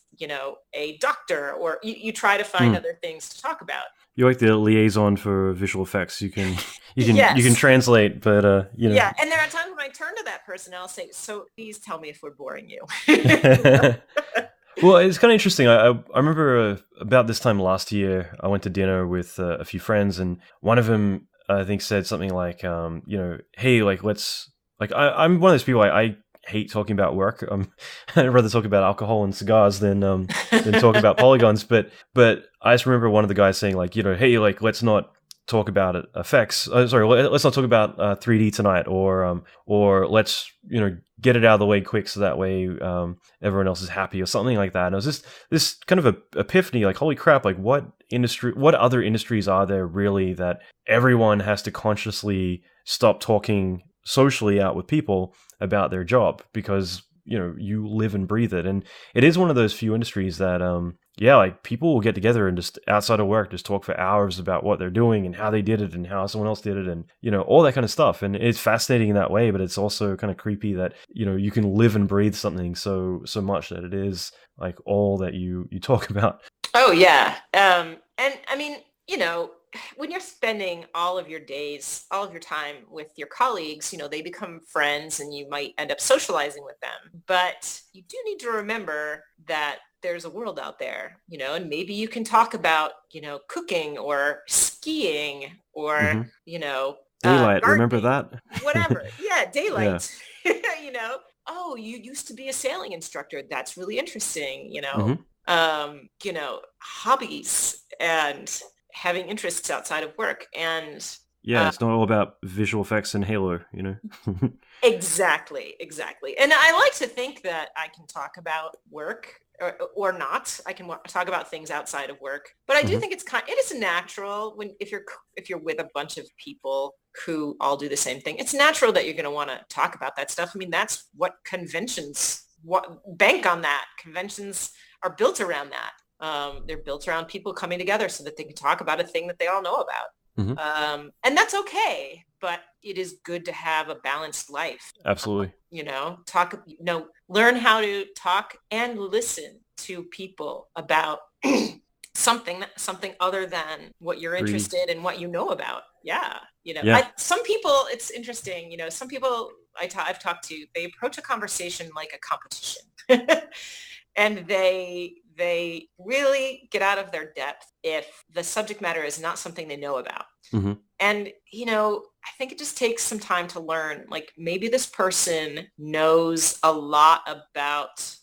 Speaker 3: a doctor, or you try to find other things to talk about.
Speaker 1: You're like the liaison for visual effects. You can
Speaker 3: Yes.
Speaker 1: you can translate, but
Speaker 3: Yeah, and there are times when I turn to that person and I'll say, "So please tell me if we're boring you."
Speaker 1: Well, it's kind of interesting. I remember about this time last year, I went to dinner with a few friends, and one of them I think said something like, hey, like I'm one of those people. I hate talking about work. I'd rather talk about alcohol and cigars than talk about polygons. But I just remember one of the guys saying, like, hey, like, let's not talk about effects. Let's not talk about 3D tonight, or let's get it out of the way quick so that way everyone else is happy, or something like that. And it was just this kind of a epiphany, like, holy crap, like what other industries are there really that everyone has to consciously stop talking socially out with people about their job, because you live and breathe it. And it is one of those few industries that like people will get together and just outside of work just talk for hours about what they're doing and how they did it and how someone else did it, and all that kind of stuff. And it's fascinating in that way, but it's also kind of creepy that you can live and breathe something so much that it is like all that you talk about.
Speaker 3: Oh yeah. And I mean, when you're spending all of your days, all of your time with your colleagues, they become friends and you might end up socializing with them. But you do need to remember that there's a world out there, and maybe you can talk about, cooking or skiing or,
Speaker 1: Mm-hmm.
Speaker 3: you know,
Speaker 1: Daylight, remember
Speaker 3: gardening,
Speaker 1: that?
Speaker 3: whatever. Yeah,
Speaker 1: Yeah.
Speaker 3: daylight. You know, oh, you used to be a sailing instructor. That's really interesting.
Speaker 1: Mm-hmm.
Speaker 3: You know, hobbies and having interests outside of work. And
Speaker 1: Yeah, it's not all about visual effects and Halo, you know?
Speaker 3: exactly, exactly. And I like to think that I can talk about work or not. I can talk about things outside of work, but I do
Speaker 1: Mm-hmm.
Speaker 3: think it is natural when if you're with a bunch of people who all do the same thing. It's natural that you're going to want to talk about that stuff. I mean, that's what bank on that. Conventions are built around that. They're built around people coming together so that they can talk about a thing that they all know about.
Speaker 1: Mm-hmm.
Speaker 3: And that's okay, but it is good to have a balanced life.
Speaker 1: Absolutely.
Speaker 3: Learn how to talk and listen to people about something other than what you're
Speaker 1: 3D.
Speaker 3: interested in, what you know about. Yeah.
Speaker 1: Yeah.
Speaker 3: Some people, it's interesting, some people I've talked to, they approach a conversation like a competition. And they really get out of their depth if the subject matter is not something they know about.
Speaker 1: Mm-hmm.
Speaker 3: And, I think it just takes some time to learn, like maybe this person knows a lot about,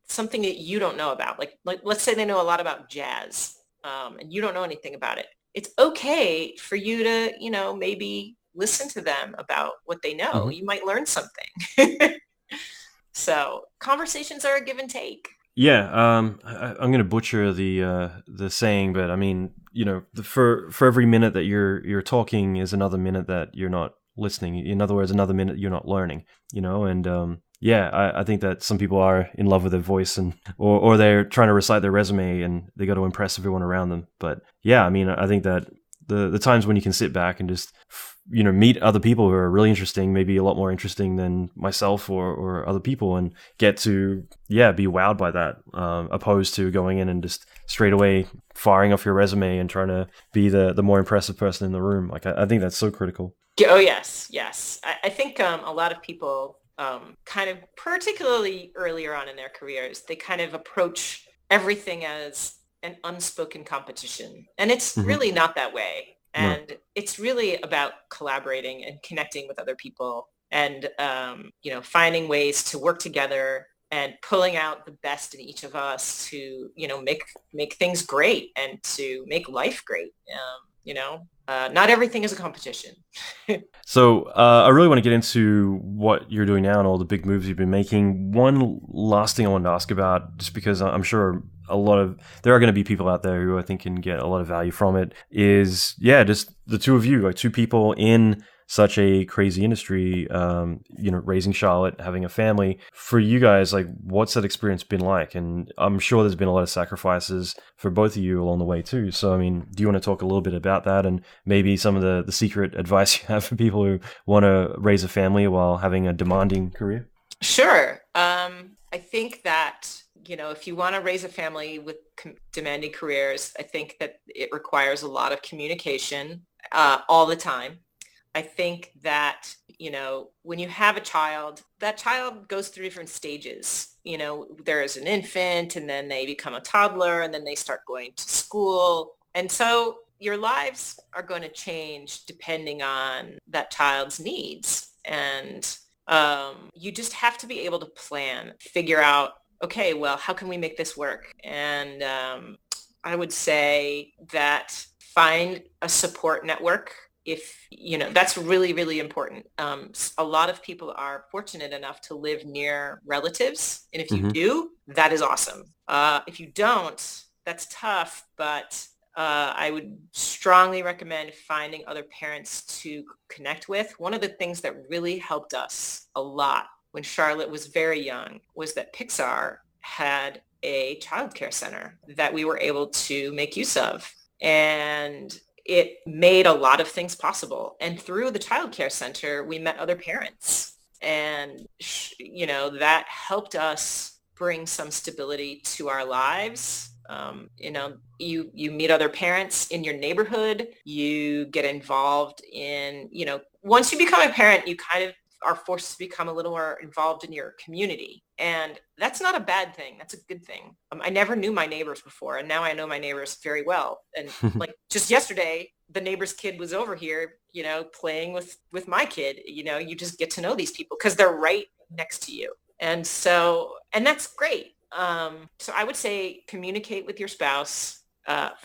Speaker 3: something that you don't know about. Like let's say they know a lot about jazz, and you don't know anything about it. It's okay for you to, maybe listen to them about what they know.
Speaker 1: Mm-hmm.
Speaker 3: You might learn something. So conversations are a give and take.
Speaker 1: Yeah, I'm going to butcher the saying, but I mean, for every minute that you're talking is another minute that you're not listening. In other words, another minute you're not learning. And yeah, I think that some people are in love with their voice or they're trying to recite their resume and they got to impress everyone around them. But yeah, I mean, I think that the times when you can sit back and just meet other people who are really interesting, maybe a lot more interesting than myself or other people, and get to be wowed by that, opposed to going in and just straight away firing off your resume and trying to be the more impressive person in the room. Like I think that's so critical.
Speaker 3: Oh yes. I think a lot of people kind of, particularly earlier on in their careers, they kind of approach everything as an unspoken competition, and it's
Speaker 1: Mm-hmm.
Speaker 3: really not that way.
Speaker 1: No.
Speaker 3: And it's really about collaborating and connecting with other people and, finding ways to work together and pulling out the best in each of us to, make things great and to make life great. Not everything is a competition.
Speaker 1: So I really want to get into what you're doing now and all the big moves you've been making. One last thing I wanted to ask about, just because I'm sure there are going to be people out there who I think can get a lot of value from it, is just the two of you, like two people in such a crazy industry, raising Charlotte, having a family. For you guys, like, what's that experience been like? And I'm sure there's been a lot of sacrifices for both of you along the way too. So, I mean, do you want to talk a little bit about that and maybe some of the secret advice you have for people who want to raise a family while having a demanding career?
Speaker 3: Sure. I think that, if you want to raise a family with demanding careers, I think that it requires a lot of communication all the time. I think that, when you have a child, that child goes through different stages. There is an infant, and then they become a toddler, and then they start going to school. And so your lives are going to change depending on that child's needs. And you just have to be able to plan, figure out, okay, well, how can we make this work? And I would say that find a support network. If that's really, really important. A lot of people are fortunate enough to live near relatives, and if you
Speaker 1: Mm-hmm.
Speaker 3: do, that is awesome. If you don't, that's tough, but I would strongly recommend finding other parents to connect with. One of the things that really helped us a lot when Charlotte was very young was that Pixar had a childcare center that we were able to make use of, and it made a lot of things possible. And through the childcare center, we met other parents, and that helped us bring some stability to our lives. You meet other parents in your neighborhood. You get involved in, once you become a parent, you kind of are forced to become a little more involved in your community. And that's not a bad thing. That's a good thing. I never knew my neighbors before, and now I know my neighbors very well. And like just yesterday, the neighbor's kid was over here, playing with my kid. You just get to know these people because they're right next to you. And that's great. So I would say communicate with your spouse.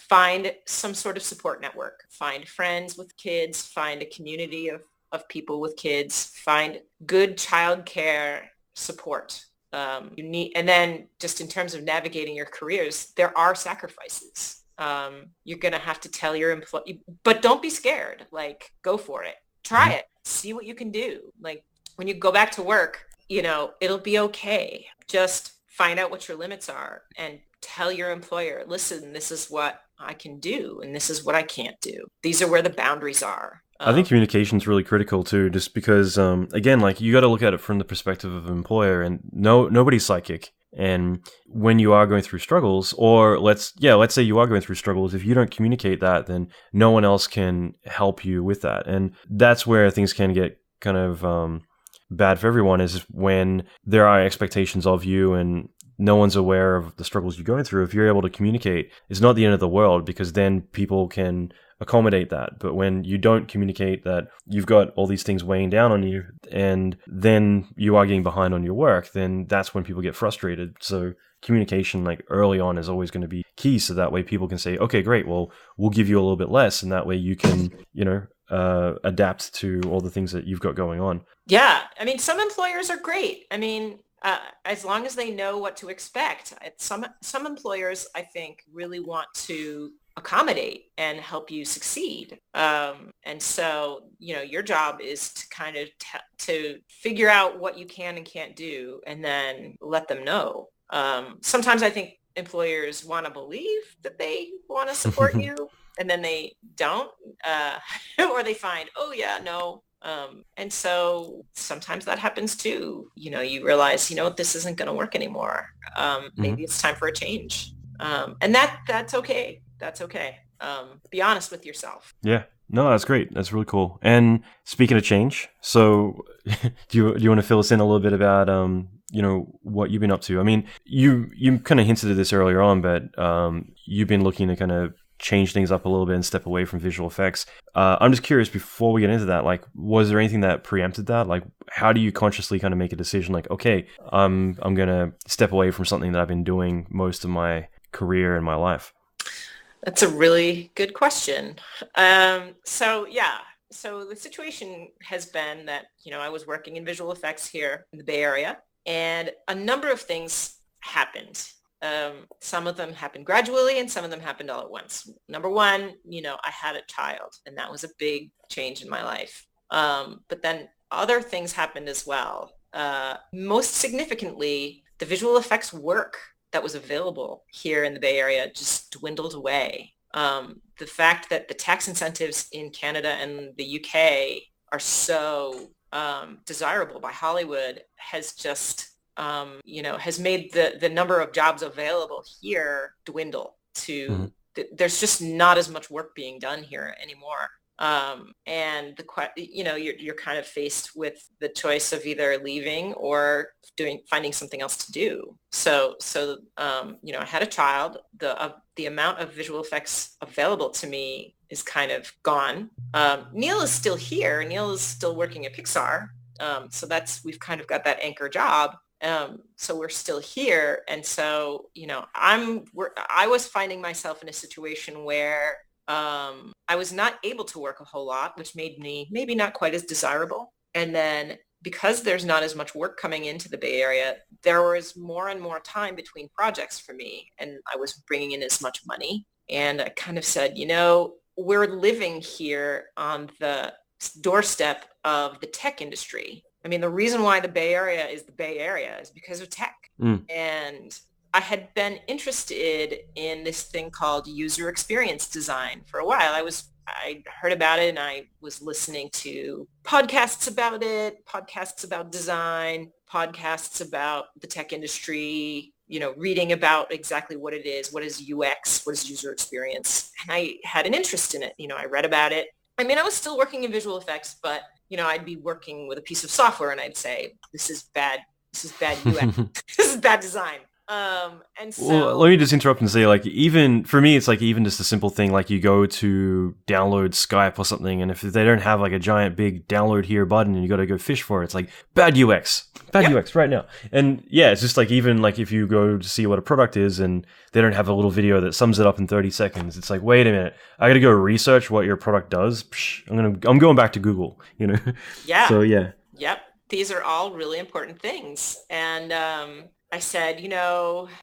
Speaker 3: Find some sort of support network, find friends with kids, find a community of people with kids, find good childcare support. And then just in terms of navigating your careers, there are sacrifices. You're going to have to tell your employee, but don't be scared. Like, go for it. Try it. See what you can do. Like when you go back to work, it'll be okay. Just find out what your limits are and tell your employer, listen, this is what I can do and this is what I can't do. These are where the boundaries are.
Speaker 1: I think communication is really critical too, just because, again, like you got to look at it from the perspective of an employer, and nobody's psychic. And when you are going through struggles, or let's say you are going through struggles, if you don't communicate that, then no one else can help you with that. And that's where things can get kind of bad for everyone, is when there are expectations of you and no one's aware of the struggles you're going through. If you're able to communicate, it's not the end of the world, because then people can accommodate that. But when you don't communicate that you've got all these things weighing down on you, and then you are getting behind on your work, then that's when people get frustrated. So communication, like early on, is always going to be key. So that way people can say, okay, great, well, we'll give you a little bit less. And that way you can, adapt to all the things that you've got going on.
Speaker 3: Yeah. I mean, some employers are great. I mean, as long as they know what to expect. Some employers, I think, really want to accommodate and help you succeed. And so, your job is to kind of to figure out what you can and can't do, and then let them know. Sometimes I think employers want to believe that they want to support you, and then they don't, or they find, oh yeah, no. And so sometimes that happens too. You realize, this isn't going to work anymore. Maybe it's time for a change. And that's okay. That's okay. Be honest with yourself.
Speaker 1: Yeah. No, that's great. That's really cool. And speaking of change, so do you want to fill us in a little bit about, what you've been up to? I mean, you kind of hinted at this earlier on, but you've been looking to kind of change things up a little bit and step away from visual effects. I'm just curious, before we get into that, like, was there anything that preempted that? Like, how do you consciously kind of make a decision like, okay, I'm going to step away from something that I've been doing most of my career and my life?
Speaker 3: That's a really good question. So the situation has been that, I was working in visual effects here in the Bay Area, and a number of things happened. Some of them happened gradually and some of them happened all at once. Number one, I had a child, and that was a big change in my life. But then other things happened as well. Most significantly, the visual effects work that was available here in the Bay Area just dwindled away. The fact that the tax incentives in Canada and the UK are so desirable by Hollywood has just has made the number of jobs available here dwindle to, there's just not as much work being done here anymore. And you're kind of faced with the choice of either leaving or finding something else to do. So I had a child. The amount of visual effects available to me is kind of gone. Neil is still here. Neil is still working at Pixar. So we've kind of got that anchor job. So we're still here. And so, I was finding myself in a situation where I was not able to work a whole lot, which made me maybe not quite as desirable. And then because there's not as much work coming into the Bay Area, there was more and more time between projects for me, and I was bringing in as much money. And I kind of said, we're living here on the doorstep of the tech industry. I mean, the reason why the Bay Area is the Bay Area is because of tech. And I had been interested in this thing called user experience design for a while. I heard about it, and I was listening to podcasts about it, podcasts about design, podcasts about the tech industry, reading about exactly what it is. What is UX? What is user experience? And I had an interest in it. I read about it. I mean, I was still working in visual effects, but I'd be working with a piece of software and I'd say, this is bad UX, this is bad design. And so,
Speaker 1: well, let me just interrupt and say, like, even for me, it's like even just a simple thing, like you go to download Skype or something, and if they don't have like a giant big download here button, and you got to go fish for it, it's like bad UX right now. And yeah, it's just like even like if you go to see what a product is, and they don't have a little video that sums it up in 30 seconds, it's like, wait a minute, I got to go research what your product does. I'm going back to Google,
Speaker 3: Yeah.
Speaker 1: So yeah.
Speaker 3: Yep. These are all really important things, and I said,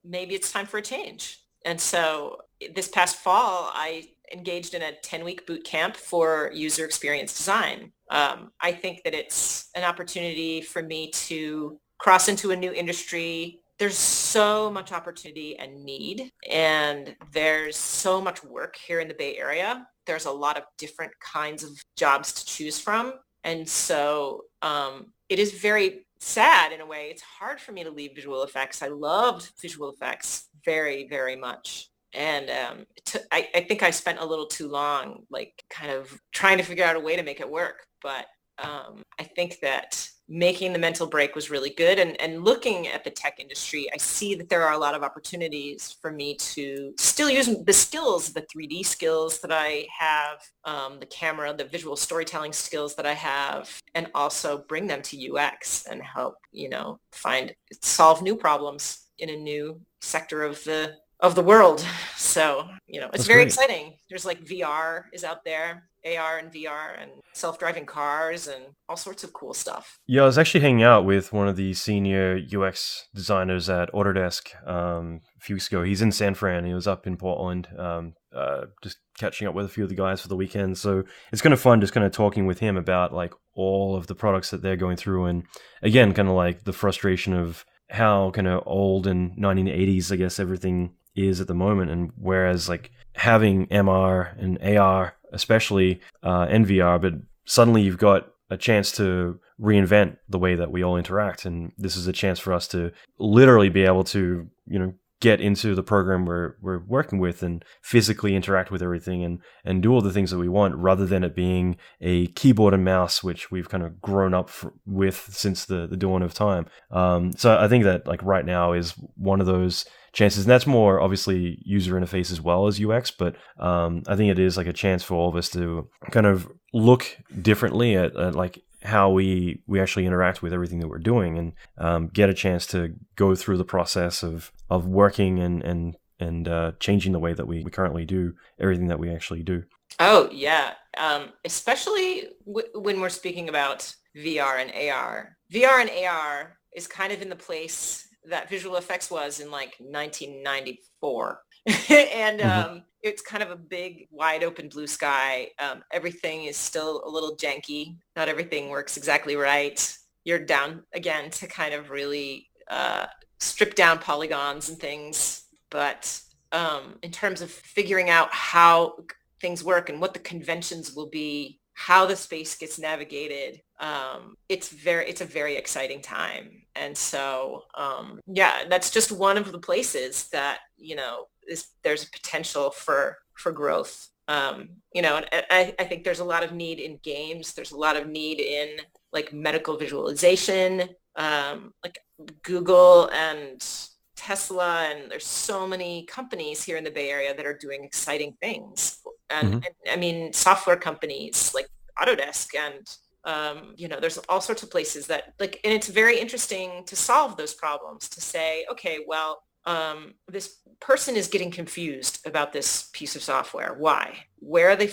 Speaker 3: maybe it's time for a change. And so this past fall, I engaged in a 10-week boot camp for user experience design. I think that it's an opportunity for me to cross into a new industry. There's so much opportunity and need, and there's so much work here in the Bay Area. There's a lot of different kinds of jobs to choose from. And so it is very sad in a way. It's hard for me to leave visual effects. I loved visual effects very, very much. And I think I spent a little too long, like kind of trying to figure out a way to make it work. But I think that making the mental break was really good. And looking at the tech industry, I see that there are a lot of opportunities for me to still use the skills, the 3D skills that I have, the camera, the visual storytelling skills that I have, and also bring them to UX and help, solve new problems in a new sector of the world. So, it's
Speaker 1: That's
Speaker 3: very
Speaker 1: great.
Speaker 3: exciting. There's like VR is out there, AR and VR, and self-driving cars and all sorts of cool stuff.
Speaker 1: Yeah, I was actually hanging out with one of the senior UX designers at Autodesk a few weeks ago. He's in San Fran. He was up in Portland, just catching up with a few of the guys for the weekend. So it's kind of fun just kind of talking with him about like all of the products that they're going through. And again, kind of like the frustration of how kind of old and 1980s, I guess, everything is at the moment. And whereas like having MR and AR, especially and VR, but suddenly you've got a chance to reinvent the way that we all interact. And this is a chance for us to literally be able to, get into the program we're working with and physically interact with everything and do all the things that we want, rather than it being a keyboard and mouse, which we've kind of grown up with since the dawn of time. So I think that like right now is one of those chances, and that's more obviously user interface as well as UX, but I think it is like a chance for all of us to kind of look differently at like how we actually interact with everything that we're doing, and get a chance to go through the process of working and changing the way that we currently do everything that we actually do.
Speaker 3: Oh yeah, especially when we're speaking about VR and AR. VR and AR is kind of in the place that visual effects was in like 1994. And it's kind of a big, wide open blue sky. Everything is still a little janky. Not everything works exactly right. You're down again to kind of really strip down polygons and things. But in terms of figuring out how things work and what the conventions will be, how the space gets navigated, it's a very exciting time. And so, that's just one of the places that, there's a potential for growth. And I think there's a lot of need in games. There's a lot of need in like medical visualization, like Google and Tesla, and there's so many companies here in the Bay Area that are doing exciting things. And I mean, software companies like Autodesk and, there's all sorts of places that like, and it's very interesting to solve those problems, to say, okay, well, this person is getting confused about this piece of software. Why? Where are they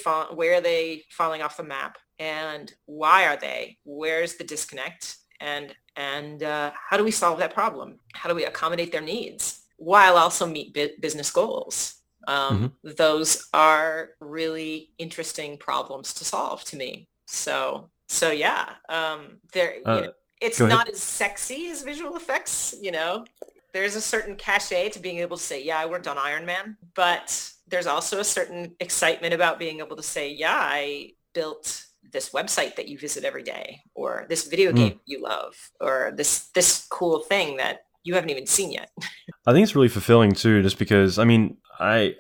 Speaker 3: falling off the map? And why are they? Where's the disconnect? And how do we solve that problem? How do we accommodate their needs while also meet business goals? Those are really interesting problems to solve to me. So yeah, it's not as sexy as visual effects, There's a certain cachet to being able to say, yeah, I worked on Iron Man, but there's also a certain excitement about being able to say, yeah, I built this website that you visit every day, or this video game you love, or this cool thing that you haven't even seen yet.
Speaker 1: I think it's really fulfilling too, just because, I mean, I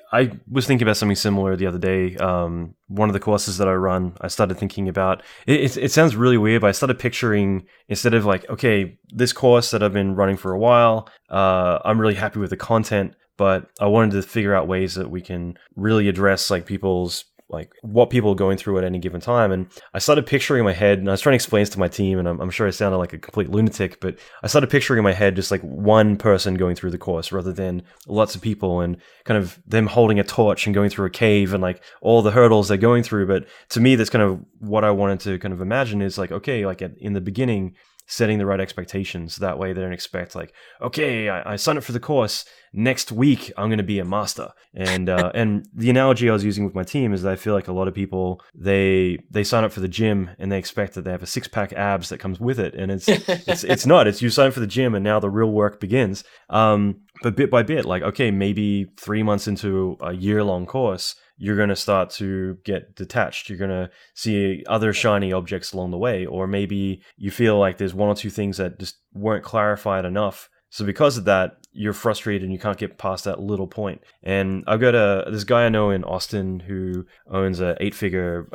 Speaker 1: was thinking about something similar the other day. One of the courses that I run, I started thinking about, it sounds really weird, but I started picturing, instead of like, okay, this course that I've been running for a while, I'm really happy with the content, but I wanted to figure out ways that we can really address like people's, like what people are going through at any given time. And I started picturing in my head, and I was trying to explain this to my team, and I'm sure I sounded like a complete lunatic, but I started picturing in my head just like one person going through the course rather than lots of people, and kind of them holding a torch and going through a cave and like all the hurdles they're going through. But to me, that's kind of what I wanted to kind of imagine is like, okay, like in the beginning, setting the right expectations. That way they don't expect like, okay, I signed up for the course. Next week, I'm going to be a master. And and the analogy I was using with my team is that I feel like a lot of people, they sign up for the gym and they expect that they have a 6-pack abs that comes with it. And it's not. It's you sign up for the gym and now the real work begins. But bit by bit, like, okay, maybe 3 months into a year-long course, you're going to start to get detached. You're going to see other shiny objects along the way. Or maybe you feel like there's one or two things that just weren't clarified enough. So because of that, you're frustrated and you can't get past that little point. And I've got this guy I know in Austin who owns a 8-figure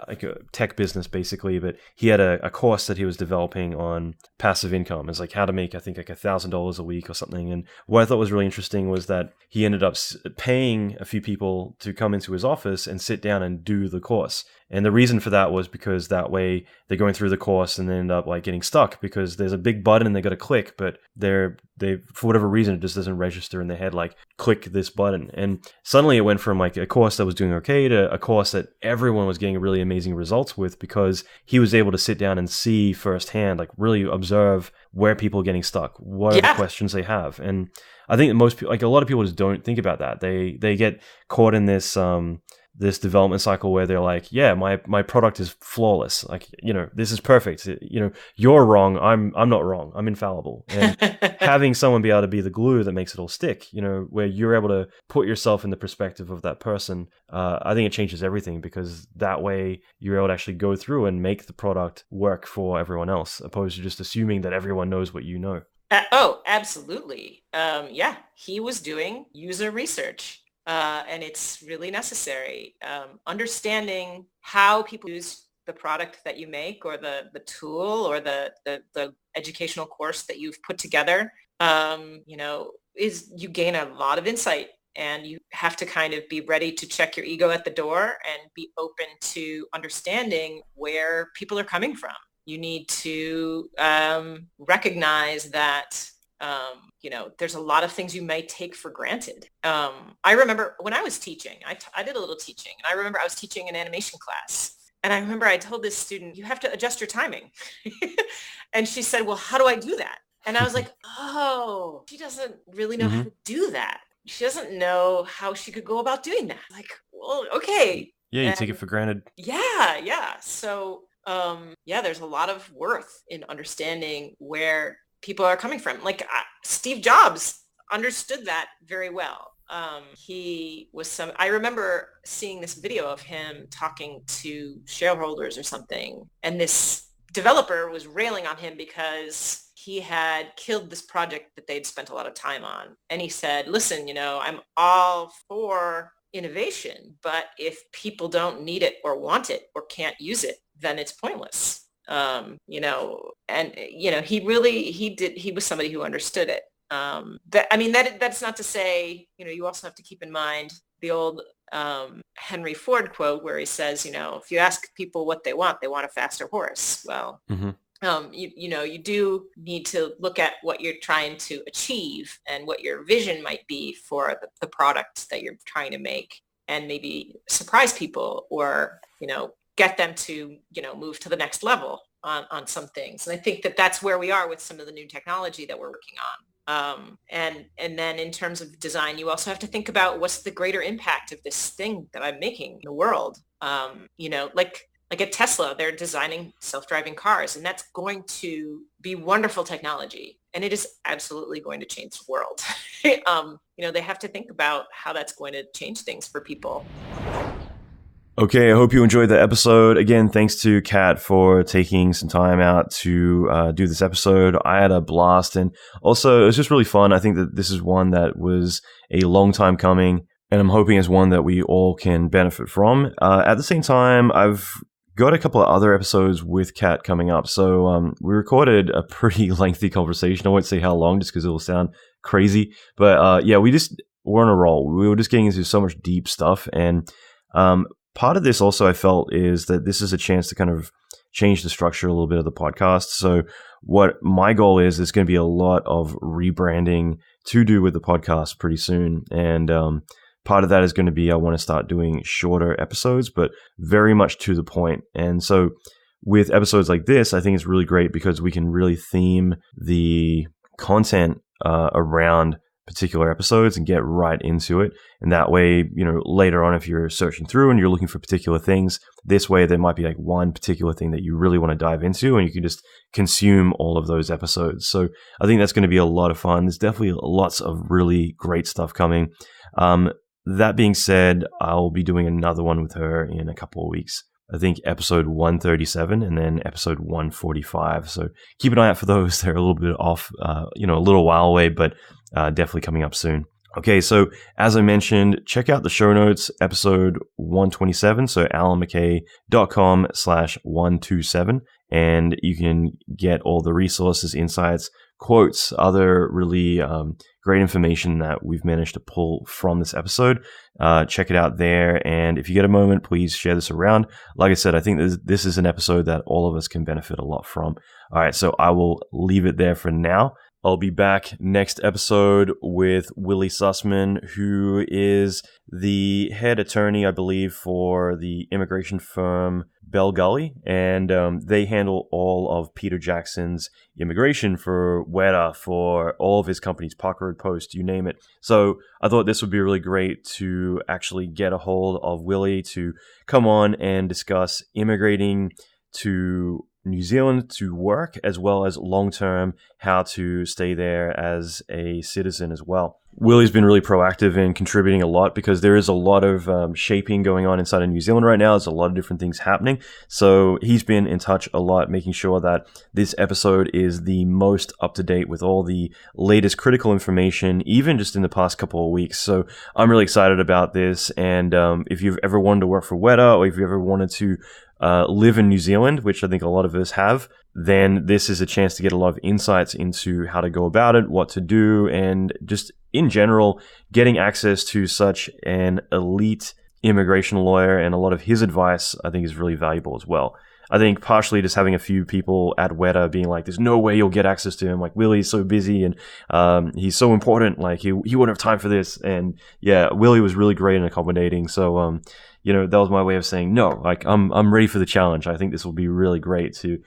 Speaker 1: like a tech business basically, but he had a course that he was developing on passive income. It's like how to make, I think, like $1,000 a week or something. And what I thought was really interesting was that he ended up paying a few people to come into his office and sit down and do the course. And the reason for that was because that way they're going through the course and they end up like getting stuck because there's a big button they got to click, but they for whatever reason it just doesn't register in their head like click this button. And suddenly it went from like a course that was doing okay to a course that everyone was getting really amazing results with because he was able to sit down and see firsthand, like really observe where people are getting stuck, what are the questions they have. And I think that most people, like a lot of people just don't think about that. They get caught in this this development cycle where they're like, yeah, my product is flawless. Like, you know, this is perfect. You know, you're wrong. I'm not wrong. I'm infallible. And having someone be able to be the glue that makes it all stick, you know, where you're able to put yourself in the perspective of that person, I think it changes everything because that way you're able to actually go through and make the product work for everyone else, opposed to just assuming that everyone knows what you know.
Speaker 3: Oh, absolutely. Yeah, he was doing user research. And it's really necessary. Understanding how people use the product that you make or the tool or the educational course that you've put together, you know, is you gain a lot of insight and you have to kind of be ready to check your ego at the door and be open to understanding where people are coming from. You need to recognize that you know, there's a lot of things you may take for granted. I remember when I was teaching, I did a little teaching, and I remember I was teaching an animation class. And I remember I told this student, you have to adjust your timing. And she said, well, how do I do that? And I was like, oh, she doesn't really know how to do that. She doesn't know how she could go about doing that. Like, well, okay.
Speaker 1: Yeah, you take it for granted.
Speaker 3: Yeah. So, yeah, there's a lot of worth in understanding where people are coming from. Like Steve Jobs understood that very well. I remember seeing this video of him talking to shareholders or something, and this developer was railing on him because he had killed this project that they'd spent a lot of time on. And he said, listen, you know, I'm all for innovation, but if people don't need it or want it or can't use it, then it's pointless. You know, and, you know, he was somebody who understood it. That's not to say, you know, you also have to keep in mind the old Henry Ford quote where he says, you know, if you ask people what they want a faster horse. Well, you know, you do need to look at what you're trying to achieve and what your vision might be for the product that you're trying to make, and maybe surprise people or, you know, get them to, you know, move to the next level on some things. And I think that that's where we are with some of the new technology that we're working on. And then in terms of design, you also have to think about what's the greater impact of this thing that I'm making in the world. You know, like at Tesla, they're designing self-driving cars, and that's going to be wonderful technology. And it is absolutely going to change the world. You know, they have to think about how that's going to change things for people.
Speaker 1: Okay, I hope you enjoyed the episode. Again, thanks to Kat for taking some time out to do this episode. I had a blast, and also it was just really fun. I think that this is one that was a long time coming, and I'm hoping it's one that we all can benefit from. At the same time, I've got a couple of other episodes with Kat coming up. So we recorded a pretty lengthy conversation. I won't say how long just because it will sound crazy. But yeah, we're on a roll. We were just getting into so much deep stuff, and part of this also I felt is that this is a chance to kind of change the structure a little bit of the podcast. So what my goal is, there's going to be a lot of rebranding to do with the podcast pretty soon. And part of that is going to be I want to start doing shorter episodes, but very much to the point. And so with episodes like this, I think it's really great because we can really theme the content around particular episodes and get right into it. And that way, later on, if you're searching through and you're looking for particular things, this way there might be like one particular thing that you really want to dive into and you can just consume all of those episodes. So I think that's going to be a lot of fun. There's definitely lots of really great stuff coming. That being said, I'll be doing another one with her in a couple of weeks. I think episode 137 and then episode 145. So keep an eye out for those. They're a little bit off, a little while away, but definitely coming up soon. Okay, so as I mentioned, check out the show notes, episode 127, so alanmckay.com/127, and you can get all the resources, insights, quotes, other really great information that we've managed to pull from this episode. Check it out there, and if you get a moment, please share this around. Like I said, I think this is an episode that all of us can benefit a lot from. All right, so I will leave it there for now. I'll be back next episode with Willie Sussman, who is the head attorney, I believe, for the immigration firm Bell Gully, and they handle all of Peter Jackson's immigration for Weta, for all of his companies, Park Road Post, you name it. So I thought this would be really great to actually get a hold of Willie to come on and discuss immigrating to New Zealand to work, as well as long-term how to stay there as a citizen as well. Willie's been really proactive in contributing a lot because there is a lot of shaping going on inside of New Zealand right now. There's a lot of different things happening. So he's been in touch a lot, making sure that this episode is the most up-to-date with all the latest critical information, even just in the past couple of weeks. So I'm really excited about this. And if you've ever wanted to work for Weta, or if you ever wanted to live in New Zealand, which I think a lot of us have, then this is a chance to get a lot of insights into how to go about it, what to do, and just in general, getting access to such an elite immigration lawyer and a lot of his advice, I think is really valuable as well. I think partially just having a few people at Weta being like, there's no way you'll get access to him. Like, Willie's so busy and he's so important. Like, he wouldn't have time for this. And yeah, Willie was really great and accommodating. So, that was my way of saying, no, like, I'm ready for the challenge. I think this will be really great to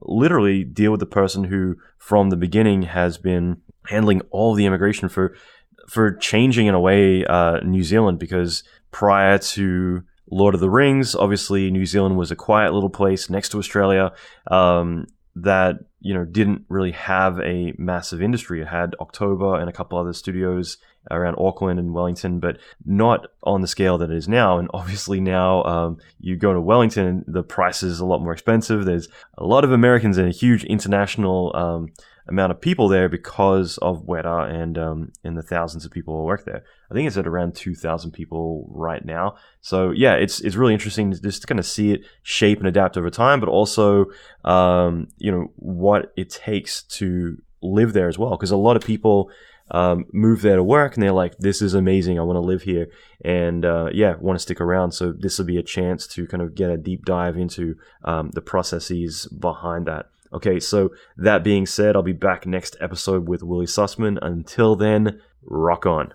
Speaker 1: literally deal with the person who, from the beginning, has been handling all the immigration for changing, in a way, New Zealand, because prior to Lord of the Rings, obviously New Zealand was a quiet little place next to Australia that didn't really have a massive industry. It had October and a couple other studios around Auckland and Wellington, but not on the scale that it is now. And obviously now you go to Wellington and the price is a lot more expensive. There's a lot of Americans and a huge international amount of people there because of Weta and the thousands of people who work there. I think it's at around 2,000 people right now. So yeah, it's really interesting to just kind of see it shape and adapt over time, but also what it takes to live there as well. Because a lot of people move there to work and they're like, this is amazing, I want to live here, and want to stick around. So this will be a chance to kind of get a deep dive into the processes behind that. Okay, so that being said, I'll be back next episode with Willie Sussman. Until then, rock on.